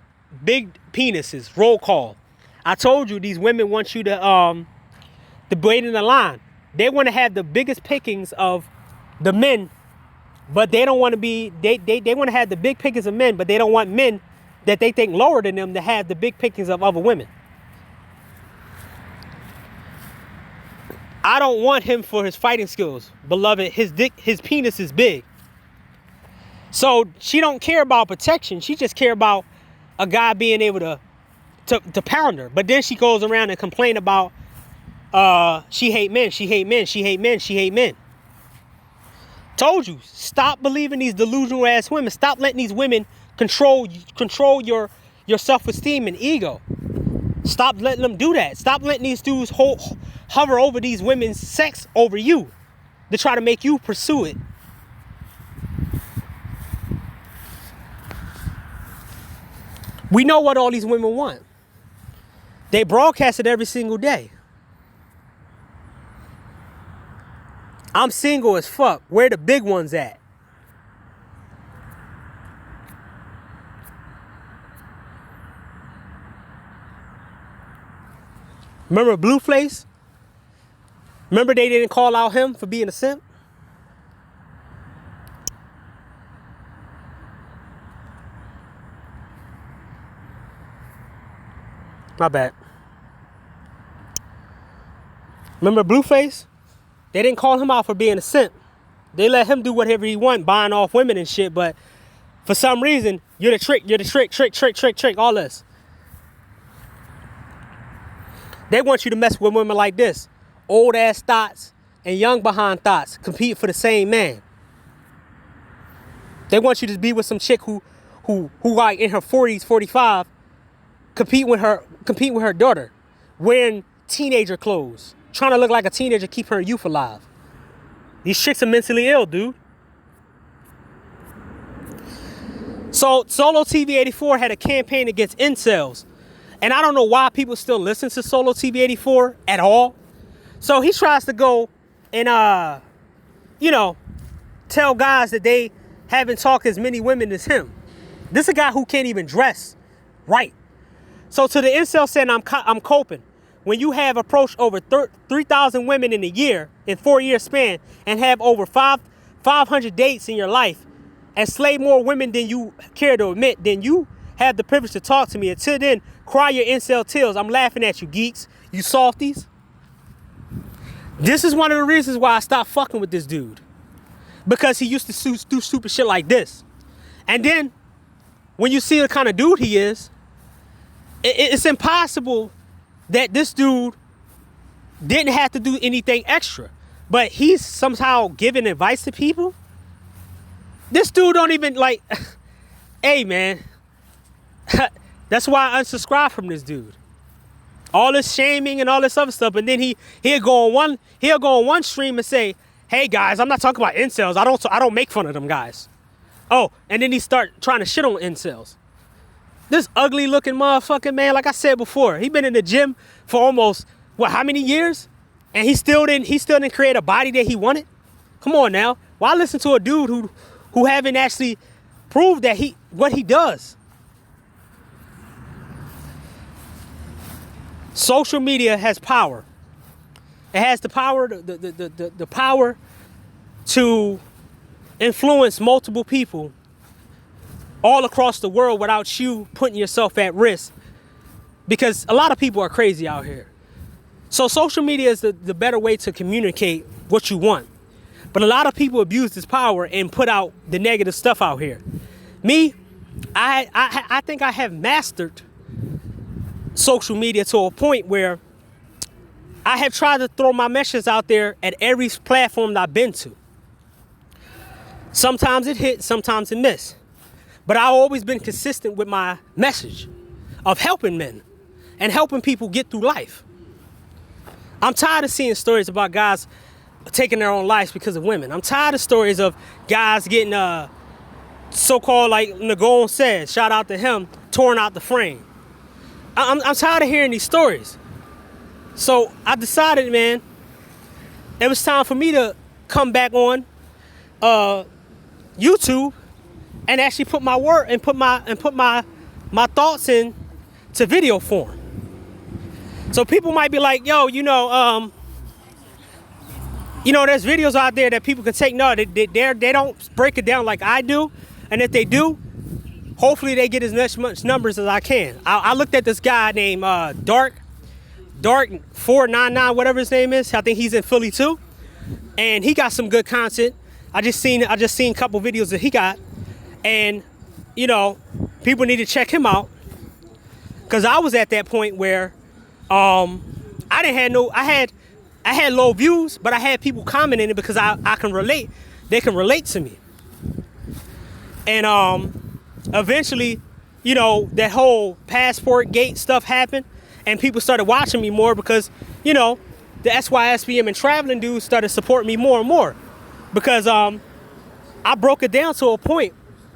penises. Roll call. I told you these women want you to wait in the line. They want to have the biggest pickings of the men, but they don't want to be, they want to have the big pickings of men, but they don't want men that they think lower than them to have the big pickings of other women. I don't want him for his fighting skills, beloved. His penis is big. So she don't care about protection. She just care about a guy being able to pound her. But then she goes around and complain about she hate men, she hate men, she hate men, she hate men. Told you, stop believing these delusional ass women. Stop letting these women control your self-esteem and ego. Stop letting them do that. Stop letting these dudes hover over these women's sex over you to try to make you pursue it. We know what all these women want. They broadcast it every single day. I'm single as fuck. Where the big ones at? Remember Blueface? Remember they didn't call out him for being a simp? My bad. Remember Blueface? They didn't call him out for being a simp. They let him do whatever he want, buying off women and shit, but for some reason, you're the trick, all this. They want you to mess with women like this. Old ass thoughts and young behind thoughts compete for the same man. They want you to be with some chick who like in her 40s, 45, compete with her daughter, wearing teenager clothes, trying to look like a teenager, keep her youth alive. These chicks are mentally ill, dude. So Solo TV 84 had a campaign against incels. And I don't know why people still listen to Solo TV 84 at all. So he tries to go and, tell guys that they haven't talked as many women as him. This is a guy who can't even dress right. So to the incel saying I'm coping. When you have approached over 3,000 women in a year, in 4-year span, and have over 500 dates in your life, and slay more women than you care to admit, then you have the privilege to talk to me. Until then, cry your incel tears. I'm laughing at you, geeks. You softies. This is one of the reasons why I stopped fucking with this dude. Because he used to do stupid shit like this. And then, when you see the kind of dude he is, it's impossible that this dude didn't have to do anything extra. But he's somehow giving advice to people. This dude don't even like, hey man, that's why I unsubscribed from this dude. All this shaming and all this other stuff, and then he'll go on one stream and say, hey guys, I'm not talking about incels. I don't make fun of them guys. Oh, and then he start trying to shit on incels. This ugly looking motherfucking man, like I said before, he been in the gym for almost, how many years? And he still didn't create a body that he wanted? Come on now. Why listen to a dude who haven't actually proved that what he does? Social media has power. It has the power, the power to influence multiple people all across the world without you putting yourself at risk, because a lot of people are crazy out here. So social media is the better way to communicate what you want. But a lot of people abuse this power and put out the negative stuff out here. Me, I think I have mastered social media to a point where I have tried to throw my messages out there at every platform that I've been to. Sometimes it hit, sometimes it missed. But I've always been consistent with my message of helping men and helping people get through life. I'm tired of seeing stories about guys taking their own lives because of women. I'm tired of stories of guys getting so-called, like Nagone said, shout out to him, torn out the frame. I'm tired of hearing these stories. So I decided, man, it was time for me to come back on YouTube and actually put my word and put my thoughts in to video form. So people might be like, yo, there's videos out there that people can take. No, they don't break it down like I do. And if they do, hopefully they get as much numbers as I can. I looked at this guy named Dark 499, whatever his name is. I think he's in Philly too. And he got some good content. I just seen a couple videos that he got. And, people need to check him out. Because I was at that point where I had low views, but I had people commenting it because I can relate. They can relate to me. And eventually, that whole passport gate stuff happened, and people started watching me more because, the SYSBM and traveling dudes started supporting me more and more. Because I broke it down to a point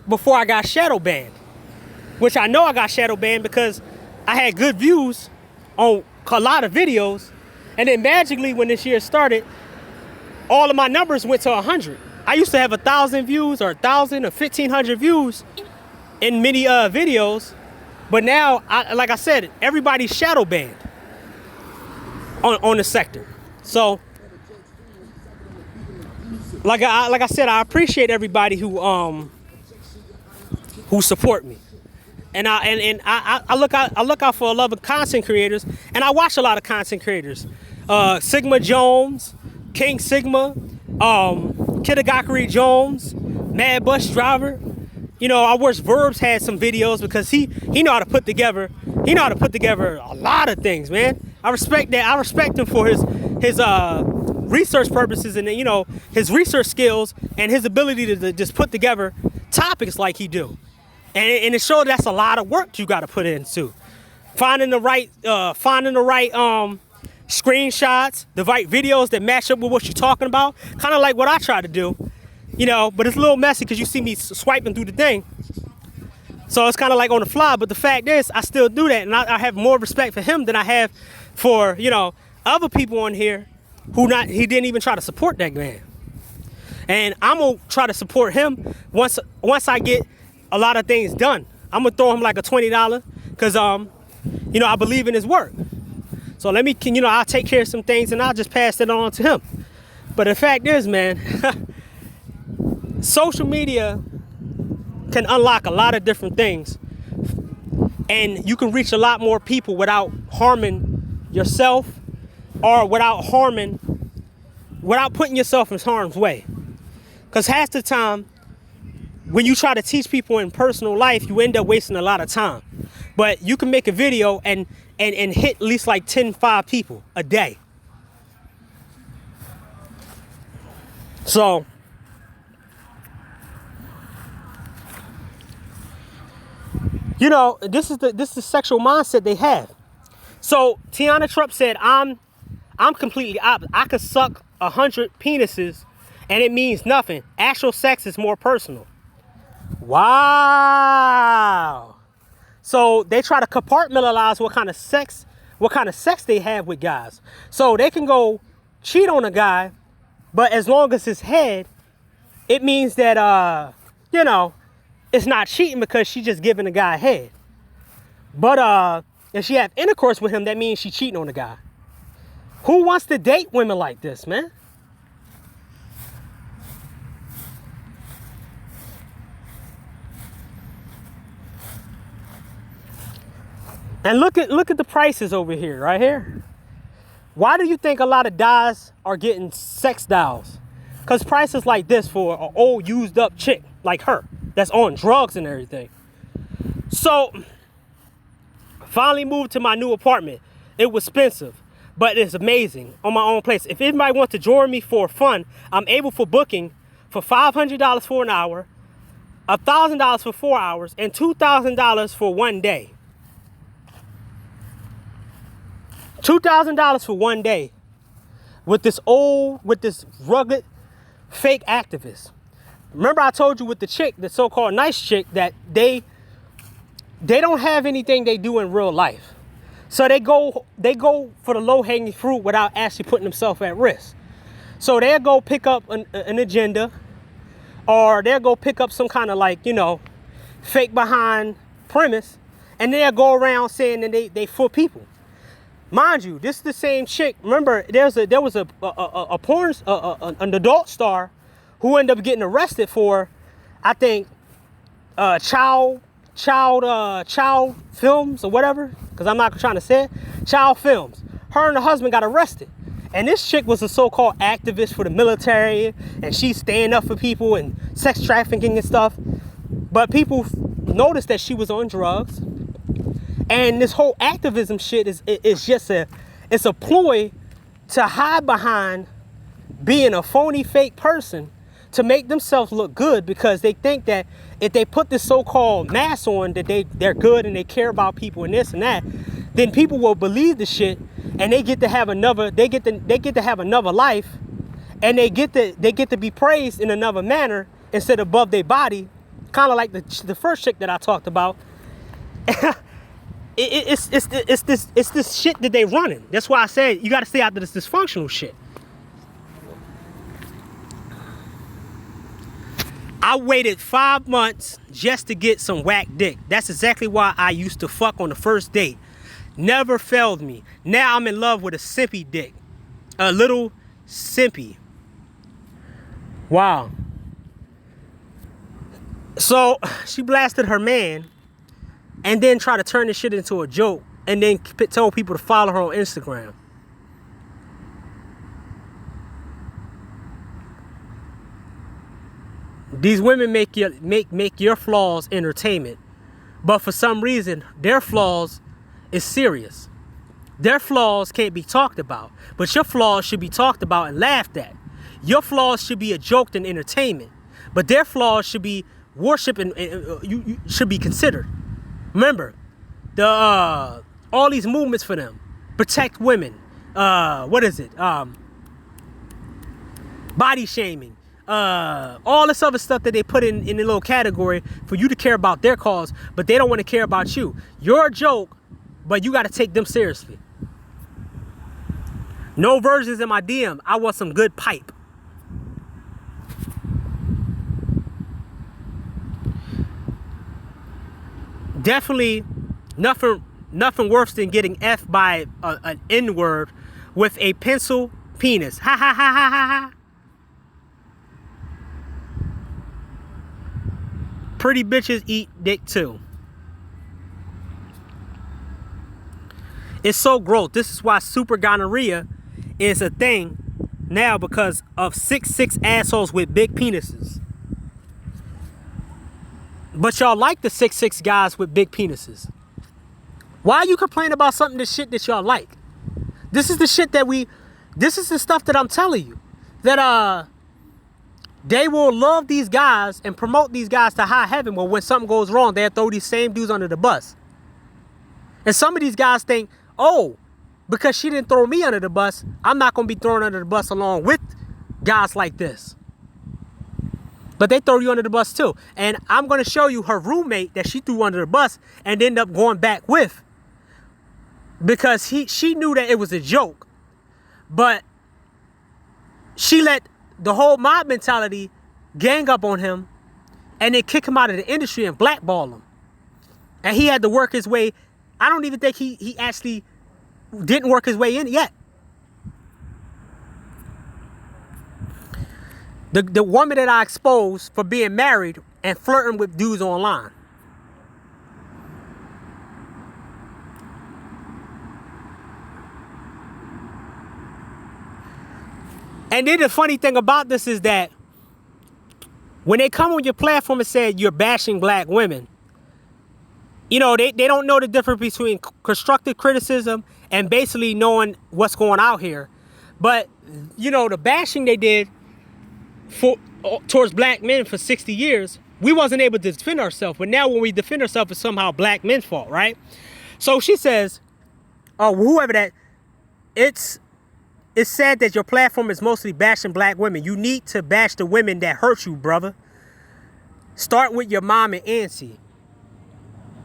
before I got shadow banned. Which I know I got shadow banned because I had good views on a lot of videos. And then magically, when this year started, all of my numbers went to 100. I used to have 1,000 views or 1,000 or 1,500 views in many videos. But now, like I said, everybody's shadow banned on the sector. So, like I said, I appreciate everybody who support me. And I look out for a lot of content creators, and I watch a lot of content creators. Sigma Jones, King Sigma, Kitagakari Jones, Mad Bus Driver. I wish Verbs had some videos because he know how to put together. He know how to put together a lot of things, man. I respect that. I respect him for his research purposes and his research skills and his ability to just put together topics like he do. And it showed that's a lot of work you got to put into finding the right screenshots, the right videos that match up with what you're talking about. Kind of like what I try to do, but it's a little messy because you see me swiping through the thing. So it's kind of like on the fly. But the fact is, I still do that, and I have more respect for him than I have for other people on here he didn't even try to support that man. And I'm gonna try to support him once I get a lot of things done. I'm gonna throw him like a $20 because I believe in his work. So I'll take care of some things and I'll just pass it on to him. But the fact is, man, social media can unlock a lot of different things, and you can reach a lot more people without harming yourself or without putting yourself in harm's way. Because half the time, when you try to teach people in personal life, you end up wasting a lot of time. But you can make a video and hit at least like 5 people a day. So, this is the sexual mindset they have. So Tiana Trump said, I'm completely opposite. I could suck 100 penises and it means nothing. Actual sex is more personal. Wow. So they try to compartmentalize what kind of sex they have with guys. So they can go cheat on a guy, but as long as it's head, it means that it's not cheating because she's just giving the guy head. But if she have intercourse with him, that means she's cheating on the guy. Who wants to date women like this, man? And look at the prices over here, right here. Why do you think a lot of guys are getting sex dolls? Because prices like this for an old used up chick like her that's on drugs and everything. So, finally moved to my new apartment. It was expensive, but it's amazing on my own place. If anybody wants to join me for fun, I'm able for booking for $500 for an hour, $1,000 for 4 hours, and $2,000 for one day. $2,000 for one day with this rugged fake activist. Remember I told you with the chick, the so-called nice chick, that they don't have anything they do in real life. So they go for the low-hanging fruit without actually putting themselves at risk. So they'll go pick up an agenda, or they'll go pick up some kind of like, fake behind premise, and they'll go around saying that they for people. Mind you, this is the same chick. Remember, there was an adult star who ended up getting arrested for, I think, child films or whatever, because I'm not trying to say it, child films. Her and her husband got arrested. And this chick was a so-called activist for the military, and she's standing up for people and sex trafficking and stuff. But people noticed that she was on drugs. And this whole activism shit is just a ploy to hide behind being a phony fake person to make themselves look good, because they think that if they put this so-called mask on that they're good and they care about people and this and that, then people will believe the shit, and they get to have another life, and they get to be praised in another manner instead of above their body, kind of like the first chick that I talked about. It's this shit that they running. That's why I said you got to stay out of this dysfunctional shit. I waited 5 months just to get some whack dick. That's exactly why I used to fuck on the first date. Never failed me. Now I'm in love with a simpy dick. A little simpy. Wow. So she blasted her man and then tried to turn this shit into a joke and then told people to follow her on Instagram. These women make your flaws entertainment, but for some reason their flaws is serious. Their flaws can't be talked about, but your flaws should be talked about and laughed at. Your flaws should be a joke and entertainment, but their flaws should be worship and you should be considered. Remember, all these movements for them, protect women. What is it? Body shaming. All this other stuff that they put in the little category for you to care about their cause, but they don't want to care about you. You're a joke, but you got to take them seriously. No versions in my DM. I want some good pipe. Definitely nothing worse than getting F by an N-word with a pencil penis. Ha ha ha ha ha ha. Pretty bitches eat dick too. It's so gross. This is why super gonorrhea is a thing now, because of 6'6" assholes with big penises. But y'all like the 6'6" guys with big penises. Why are you complaining about something, this shit that y'all like? This is the shit this is the stuff that I'm telling you. That they will love these guys and promote these guys to high heaven. Well, when something goes wrong, they'll throw these same dudes under the bus. And some of these guys think, oh, because she didn't throw me under the bus, I'm not going to be thrown under the bus along with guys like this. But they throw you under the bus too. And I'm going to show you her roommate that she threw under the bus and ended up going back with. Because she knew that it was a joke. But she let the whole mob mentality gang up on him and then kick him out of the industry and blackball him. And he had to work his way. I don't even think he actually didn't work his way in yet. The woman that I exposed for being married and flirting with dudes online. And then the funny thing about this is that when they come on your platform and say you're bashing black women, they don't know the difference between constructive criticism and basically knowing what's going out here. But, the bashing they did towards black men for 60 years, we wasn't able to defend ourselves. But now when we defend ourselves, it's somehow black men's fault, right? So she says, whoever that, it's said that your platform is mostly bashing black women. You need to bash the women that hurt you, brother. Start with your mom and auntie.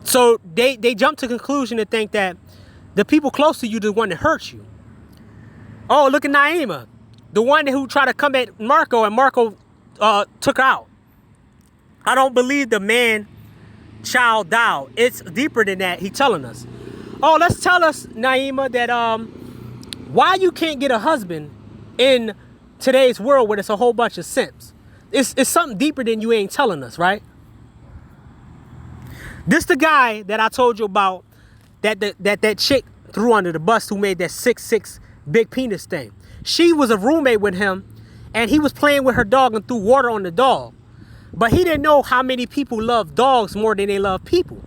So they jump to the conclusion to think that the people close to you are the one that hurt you. Oh, look at Naima, the one who tried to come at Marco and Marco took her out. I don't believe the man child died. It's deeper than that. He telling us. Oh, let's tell us, Naima, that why you can't get a husband in today's world where there's a whole bunch of simps. It's something deeper than you ain't telling us, right? This the guy that I told you about that chick threw under the bus who made that 6'6" big penis thing. She was a roommate with him, and he was playing with her dog and threw water on the dog. But he didn't know how many people love dogs more than they love people.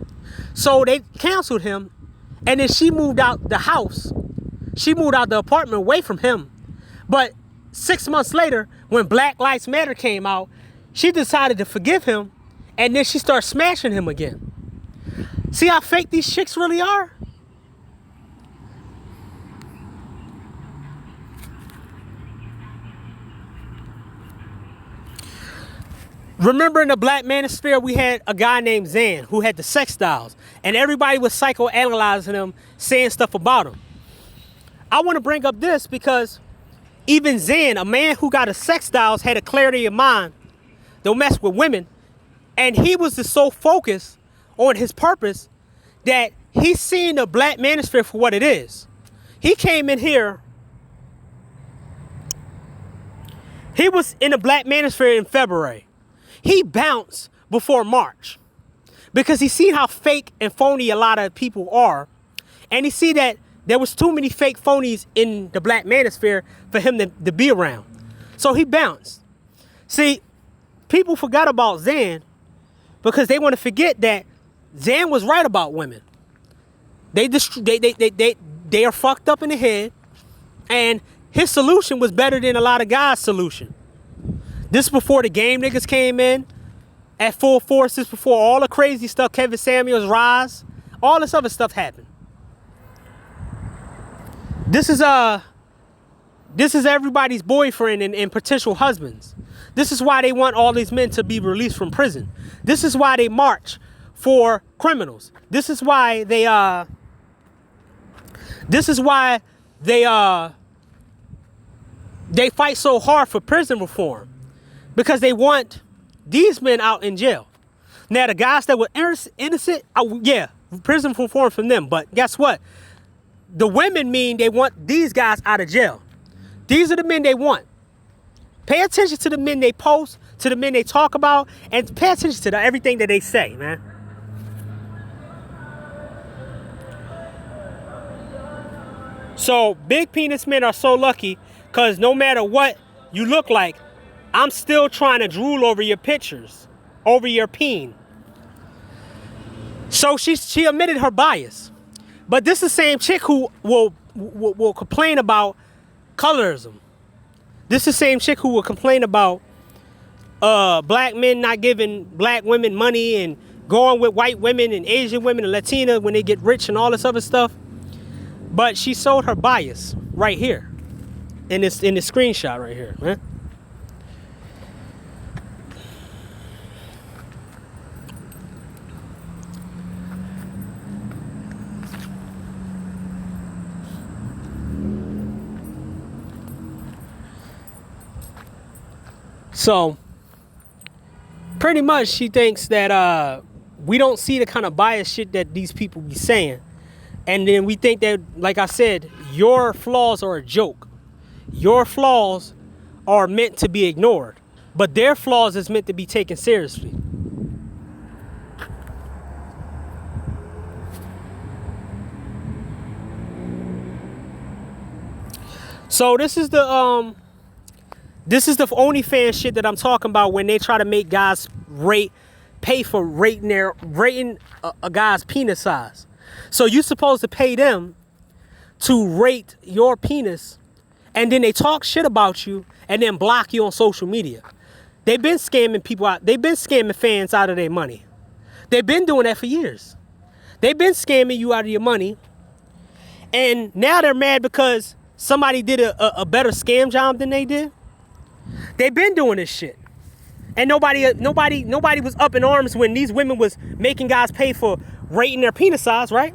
So they canceled him, and then she moved out the house. She moved out the apartment away from him. But 6 months later, when Black Lives Matter came out, she decided to forgive him, and then she started smashing him again. See how fake these chicks really are? Remember in the Black Manosphere, we had a guy named Zan who had the sex styles, and everybody was psychoanalyzing him, saying stuff about him. I want to bring up this because even Zan, a man who got a sex styles, had a clarity of mind, don't mess with women, and he was just so focused on his purpose that he's seen the Black Manosphere for what it is. He came in here. He was in the Black Manosphere in February. He bounced before March because he seen how fake and phony a lot of people are. And he see that there was too many fake phonies in the Black Manosphere for him to be around. So he bounced. See, people forgot about Zan because they want to forget that Zan was right about women. They are fucked up in the head, and his solution was better than a lot of guys' solution. This before the game niggas came in at full force. This before all the crazy stuff, Kevin Samuels' rise, all this other stuff happened. This is everybody's boyfriend and potential husbands. This is why they want all these men to be released from prison. This is why they march for criminals. This is why they fight so hard for prison reform, because they want these men out in jail. Now the guys that were innocent, yeah, prison reform from them. But guess what? The women mean they want these guys out of jail. These are the men they want. Pay attention to the men they post, to the men they talk about, and pay attention to everything that they say, man. So big penis men are so lucky because no matter what you look like, I'm still trying to drool over your pictures, over your peen. So she admitted her bias. But this is the same chick who will complain about colorism. This is the same chick who will complain about black men not giving black women money and going with white women and Asian women and Latina when they get rich and all this other stuff. But she sold her bias right here in this screenshot right here, man. So pretty much she thinks that we don't see the kind of bias shit that these people be saying. And then we think that, like I said, your flaws are a joke. Your flaws are meant to be ignored, but their flaws is meant to be taken seriously. So this is the OnlyFans shit that I'm talking about when they try to make guys pay for rating a guy's penis size. So you're supposed to pay them to rate your penis, and then they talk shit about you and then block you on social media. They've been scamming people out. They've been scamming fans out of their money. They've been doing that for years. They've been scamming you out of your money. And now they're mad because somebody did a better scam job than they did. They've been doing this shit. And nobody was up in arms when these women was making guys pay for rating their penis size, right?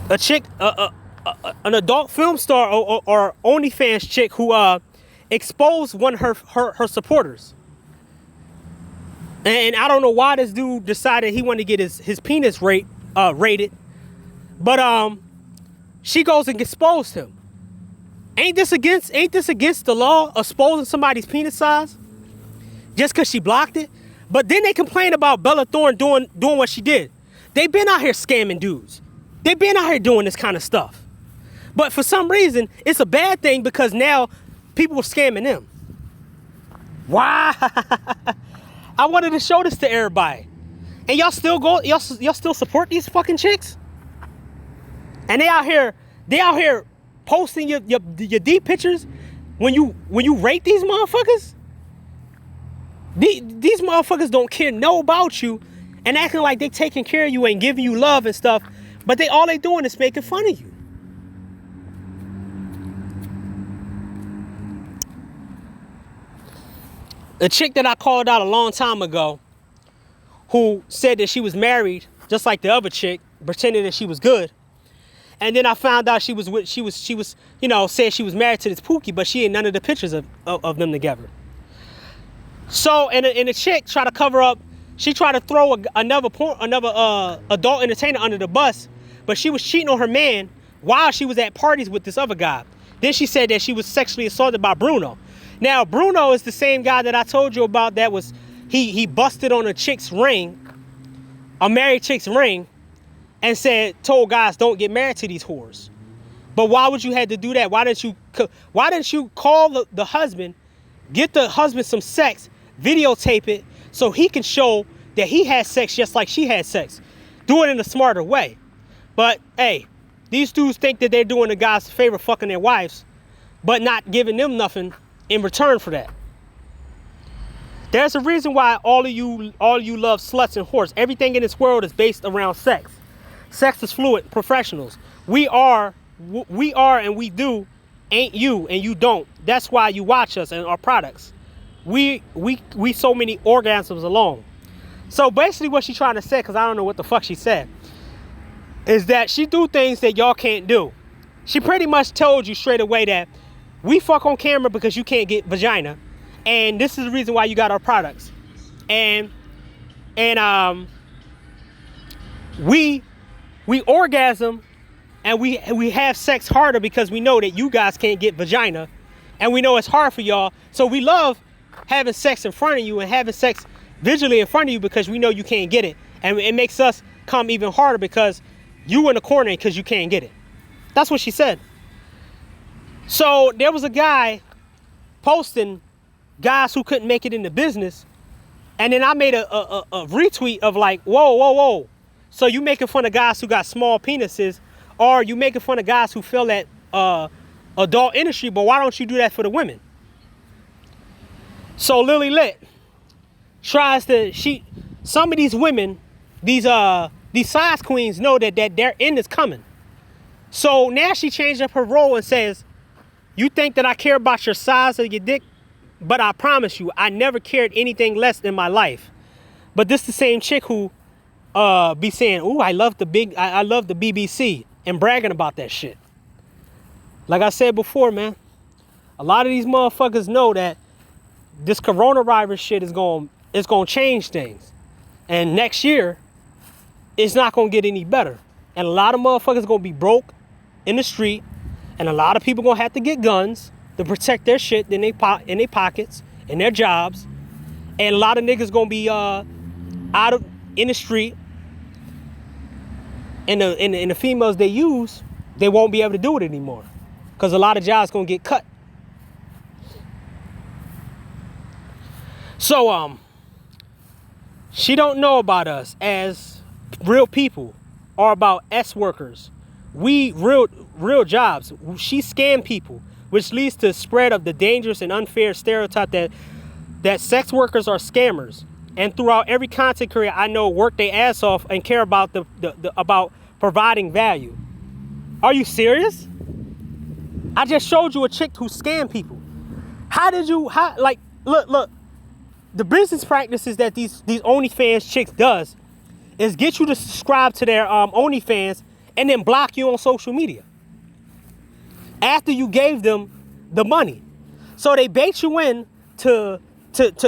A chick, a an adult film star or OnlyFans chick who exposed one of her supporters. And I don't know why this dude decided he wanted to get his penis rated. But she goes and exposed him. Ain't this against the law, exposing somebody's penis size? Just because she blocked it? But then they complain about Bella Thorne doing what she did. They've been out here scamming dudes. They've been out here doing this kind of stuff. But for some reason, it's a bad thing because now people are scamming them. Why? I wanted to show this to everybody. And y'all still support these fucking chicks? And they out here posting your D pictures when you rate these motherfuckers? These motherfuckers don't care no about you and acting like they taking care of you and giving you love and stuff, but all they doing is making fun of you. A chick that I called out a long time ago who said that she was married just like the other chick, pretending that she was good. And then I found out she was said she was married to this Pookie, but she ain't none of the pictures of them together. So, and the chick tried to cover up, she tried to throw another adult entertainer under the bus, but she was cheating on her man while she was at parties with this other guy. Then she said that she was sexually assaulted by Bruno. Now, Bruno is the same guy that I told you about that was, he busted on a chick's ring, a married chick's ring, and told guys don't get married to these whores. But why would you have to do that? Why didn't you call the husband, get the husband some sex, videotape it so he can show that he had sex just like she had sex. Do it in a smarter way. But hey, these dudes think that they're doing the guys a favor fucking their wives, but not giving them nothing in return for that. There's a reason why all of you love sluts and whores. Everything in this world is based around sex. Sex is fluid. Professionals. We are and we do ain't you and you don't. That's why you watch us and our products. We so many orgasms alone. So basically what she's trying to say, because I don't know what the fuck she said, is that she do things that y'all can't do. She pretty much told you straight away that we fuck on camera because you can't get vagina, and this is the reason why you got our products. And we orgasm and we have sex harder because we know that you guys can't get vagina, and we know it's hard for y'all. So we love having sex in front of you and having sex visually in front of you because we know you can't get it, and it makes us come even harder because you in the corner because you can't get it. That's what she said. So there was a guy posting guys who couldn't make it in the business, and then I made a retweet of like, whoa. So you making fun of guys who got small penises, or you making fun of guys who feel that adult industry, but why don't you do that for the women? So Lily Lit tries to, some of these women, these size queens know that their end is coming. So now she changed up her role and says, you think that I care about your size of your dick, but I promise you, I never cared anything less in my life. But this the same chick who be saying, ooh, I love the BBC and bragging about that shit. Like I said before, man, a lot of these motherfuckers know that this coronavirus shit is going to change things. And next year, it's not going to get any better. And a lot of motherfuckers going to be broke in the street. And a lot of people going to have to get guns to protect their shit in their pockets, in their jobs. And a lot of niggas going to be in the street. And the females they use, they won't be able to do it anymore. Because a lot of jobs going to get cut. So, she don't know about us as real people or about S workers. We real jobs. She scam people, which leads to spread of the dangerous and unfair stereotype that sex workers are scammers. And throughout every content creator I know work their ass off and care about about providing value. Are you serious? I just showed you a chick who scammed people. Look. The business practices that these OnlyFans chicks does is get you to subscribe to their OnlyFans and then block you on social media. after you gave them the money. So they bait you in to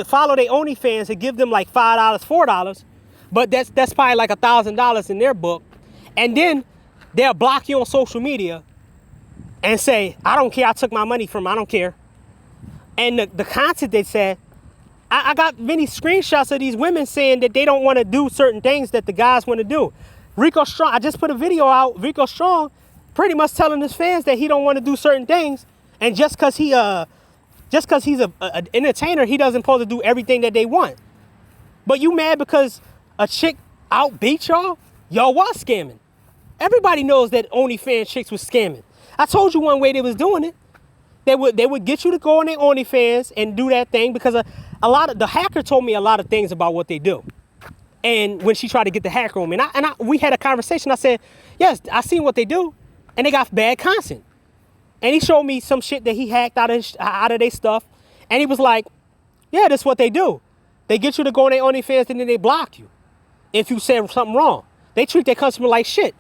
follow their OnlyFans and give them like $5, $4, but that's probably like $1,000 in their book. And then they'll block you on social media and say, I don't care, I took my money from, I don't care. And the content they said, I got many screenshots of these women saying that they don't want to do certain things that the guys want to do. Rico Strong, I just put a video out, Rico Strong pretty much telling his fans that he don't want to do certain things. And just cause he's an entertainer, he doesn't supposed to do everything that they want. But you mad because a chick outbeat y'all? Y'all was scamming. Everybody knows that OnlyFans chicks was scamming. I told you one way they was doing it. They would get you to go on their OnlyFans and do that thing because a lot of the hacker told me a lot of things about what they do. And when she tried to get the hacker on me, we had a conversation. I said, yes, I seen what they do, and they got bad content. And he showed me some shit that he hacked out of their stuff, and he was like, yeah, that's what they do. They get you to go on their OnlyFans, and then they block you if you said something wrong. They treat their customer like shit.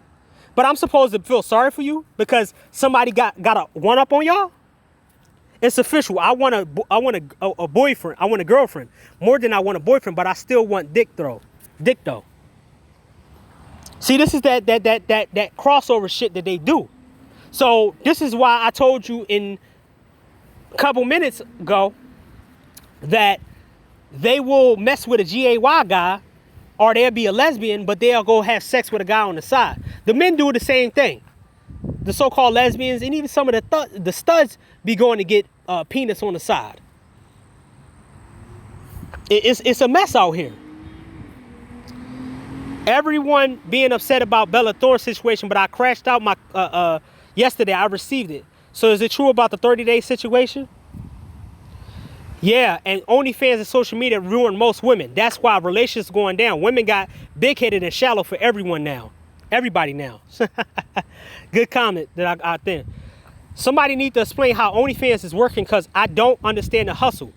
But I'm supposed to feel sorry for you because somebody got a one-up on y'all? It's official. I want a boyfriend. I want a girlfriend more than I want a boyfriend, but I still want dick though. See, this is that crossover shit that they do. So this is why I told you in a couple minutes ago that they will mess with a GAY guy, or they'll be a lesbian, but they'll go have sex with a guy on the side. The men do the same thing. The so-called lesbians and even some of the studs be going to get penis on the side. It's a mess out here. Everyone being upset about Bella Thorne's situation, but I crashed out my yesterday. I received it. So is it true about the 30-day situation? Yeah, and OnlyFans and social media ruined most women. That's why relationships going down. Women got big-headed and shallow for everyone now. Everybody now. Good comment that I think. Somebody need to explain how OnlyFans is working because I don't understand the hustle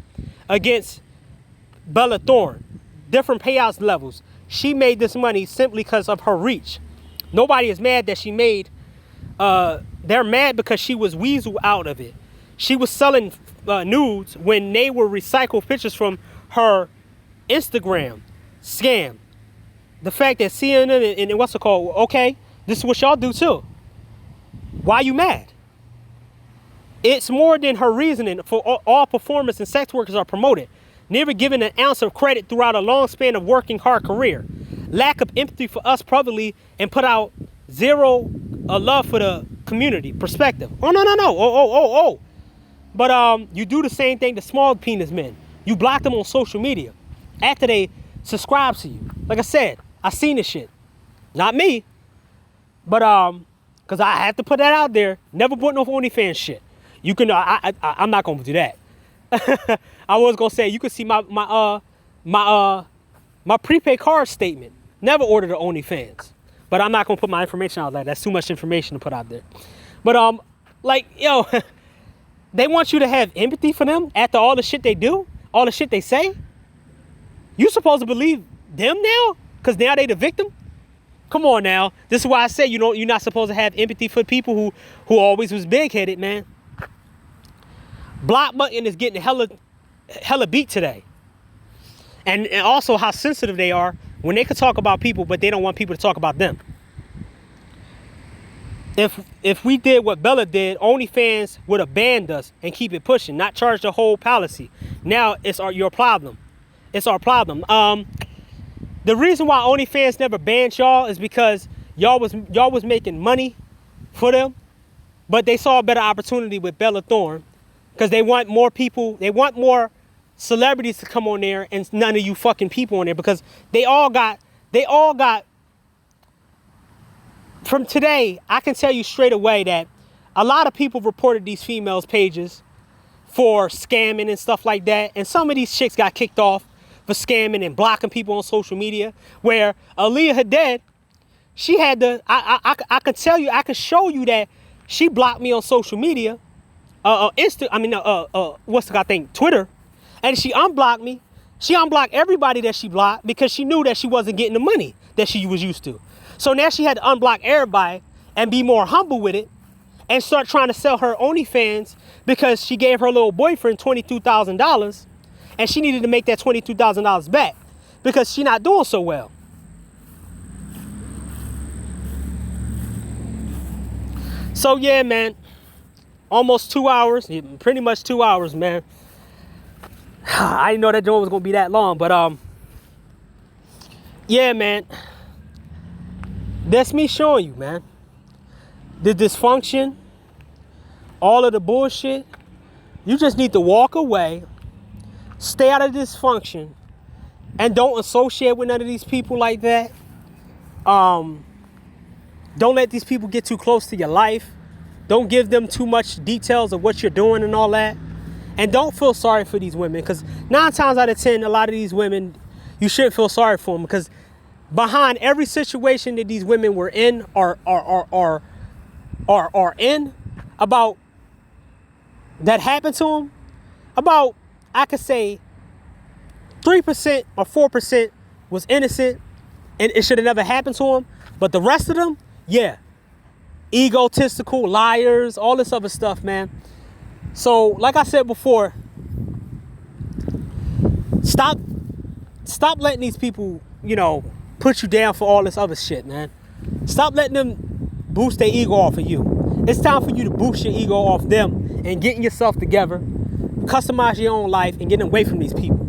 against Bella Thorne. Different payouts levels. She made this money simply because of her reach. Nobody is mad that she made. They're mad because she was weaseled out of it. She was selling nudes when they were recycled pictures from her Instagram scam. The fact that CNN and what's it called? Okay, this is what y'all do too. Why you mad? It's more than her reasoning for all performance and sex workers are promoted. Never given an ounce of credit throughout a long span of working hard career. Lack of empathy for us probably and put out zero love for the community perspective. Oh, no. But you do the same thing to small penis men. You block them on social media after they subscribe to you. Like I said, I seen this shit. Not me. But because I have to put that out there. Never put no OnlyFans shit. You can I'm not gonna do that. I was gonna say you could see my prepaid card statement. Never ordered an OnlyFans. But I'm not gonna put my information out there. That's too much information to put out there. But like, yo, they want you to have empathy for them after all the shit they do, all the shit they say. You supposed to believe them now? Because now they the victim? Come on now. This is why I say you're not supposed to have empathy for people who always was big-headed, man. Block button is getting hella beat today. And also how sensitive they are when they could talk about people, but they don't want people to talk about them. If we did what Bella did, OnlyFans would have banned us and keep it pushing, not charge the whole policy. Now it's your problem. It's our problem. The reason why OnlyFans never banned y'all is because y'all was making money for them, but they saw a better opportunity with Bella Thorne because they want more people. They want more celebrities to come on there and none of you fucking people on there because they all got. From today, I can tell you straight away that a lot of people reported these females' pages for scamming and stuff like that, and some of these chicks got kicked off for scamming and blocking people on social media, where Aaliyah Hadid, she had the, I could tell you, I could show you that she blocked me on social media, what's the guy thing, Twitter, and she unblocked me. She unblocked everybody that she blocked because she knew that she wasn't getting the money that she was used to. So now she had to unblock everybody and be more humble with it and start trying to sell her OnlyFans because she gave her little boyfriend $22,000 and she needed to make that $22,000 back because she's not doing so well. So yeah, man, almost 2 hours, pretty much 2 hours, man. I didn't know that joint was gonna be that long, but yeah, man, that's me showing you, man, the dysfunction, all of the bullshit. You just need to walk away, stay out of dysfunction, and don't associate with none of these people like that. Don't let these people get too close to your life. Don't give them too much details of what you're doing and all that. And don't feel sorry for these women, because 9 times out of 10, a lot of these women, you shouldn't feel sorry for them, because behind every situation that these women were in are in, about that happened to them, about, I could say 3% or 4% was innocent and it should have never happened to them. But the rest of them, yeah, egotistical, liars, all this other stuff, man. So, like I said before, stop letting these people, you know, put you down for all this other shit, man. Stop letting them boost their ego off of you. It's time for you to boost your ego off them and getting yourself together, customize your own life, and getting away from these people.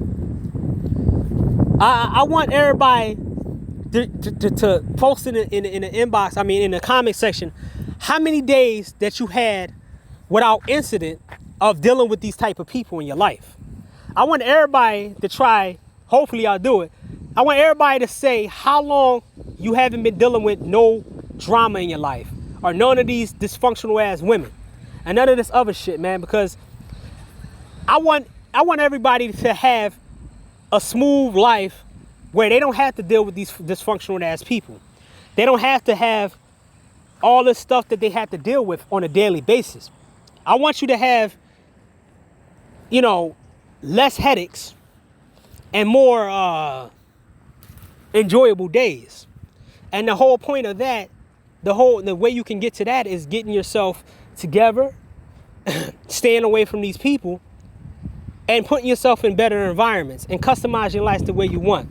I want everybody to post in the inbox, I mean in the comment section, how many days that you had without incident of dealing with these type of people in your life. I want everybody to try, hopefully I'll do it, I want everybody to say how long you haven't been dealing with no drama in your life, or none of these dysfunctional ass women, and none of this other shit, man, because I want everybody to have a smooth life where they don't have to deal with these dysfunctional ass people. They don't have to have all this stuff that they have to deal with on a daily basis. I want you to have, you know, less headaches and more enjoyable days. And the whole point of that, the way you can get to that is getting yourself together, staying away from these people, and putting yourself in better environments and customize your life the way you want.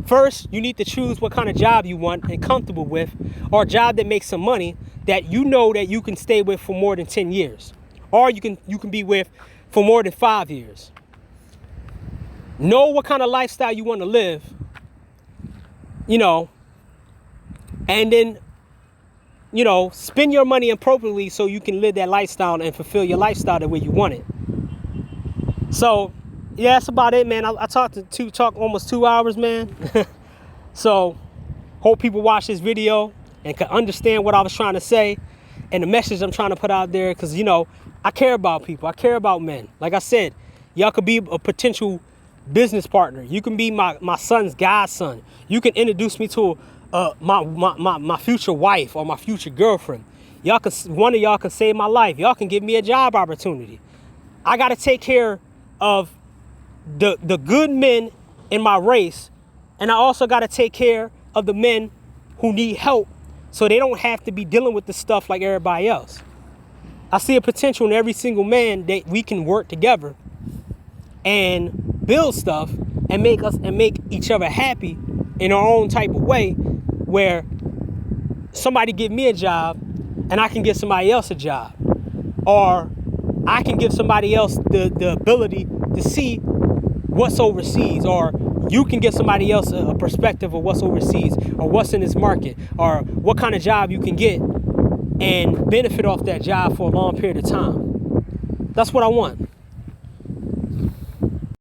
First, you need to choose what kind of job you want and comfortable with, or a job that makes some money that you know that you can stay with for more than 10 years. Or you can be with for more than 5 years. Know what kind of lifestyle you want to live, you know, and then, you know, spend your money appropriately so you can live that lifestyle and fulfill your lifestyle the way you want it. So, yeah, that's about it, man. I talked almost 2 hours, man. So, hope people watch this video and can understand what I was trying to say and the message I'm trying to put out there, because, you know, I care about people. I care about men. Like I said, y'all could be a potential business partner. You can be my son's godson. You can introduce me to my future wife or my future girlfriend. One of y'all can save my life. Y'all can give me a job opportunity. I got to take care of the good men in my race, and I also got to take care of the men who need help so they don't have to be dealing with the stuff like everybody else. I see a potential in every single man that we can work together and build stuff and make each other happy in our own type of way, where somebody give me a job and I can give somebody else a job, or I can give somebody else the ability to see what's overseas, or you can give somebody else a perspective of what's overseas or what's in this market, or what kind of job you can get and benefit off that job for a long period of time. That's what I want.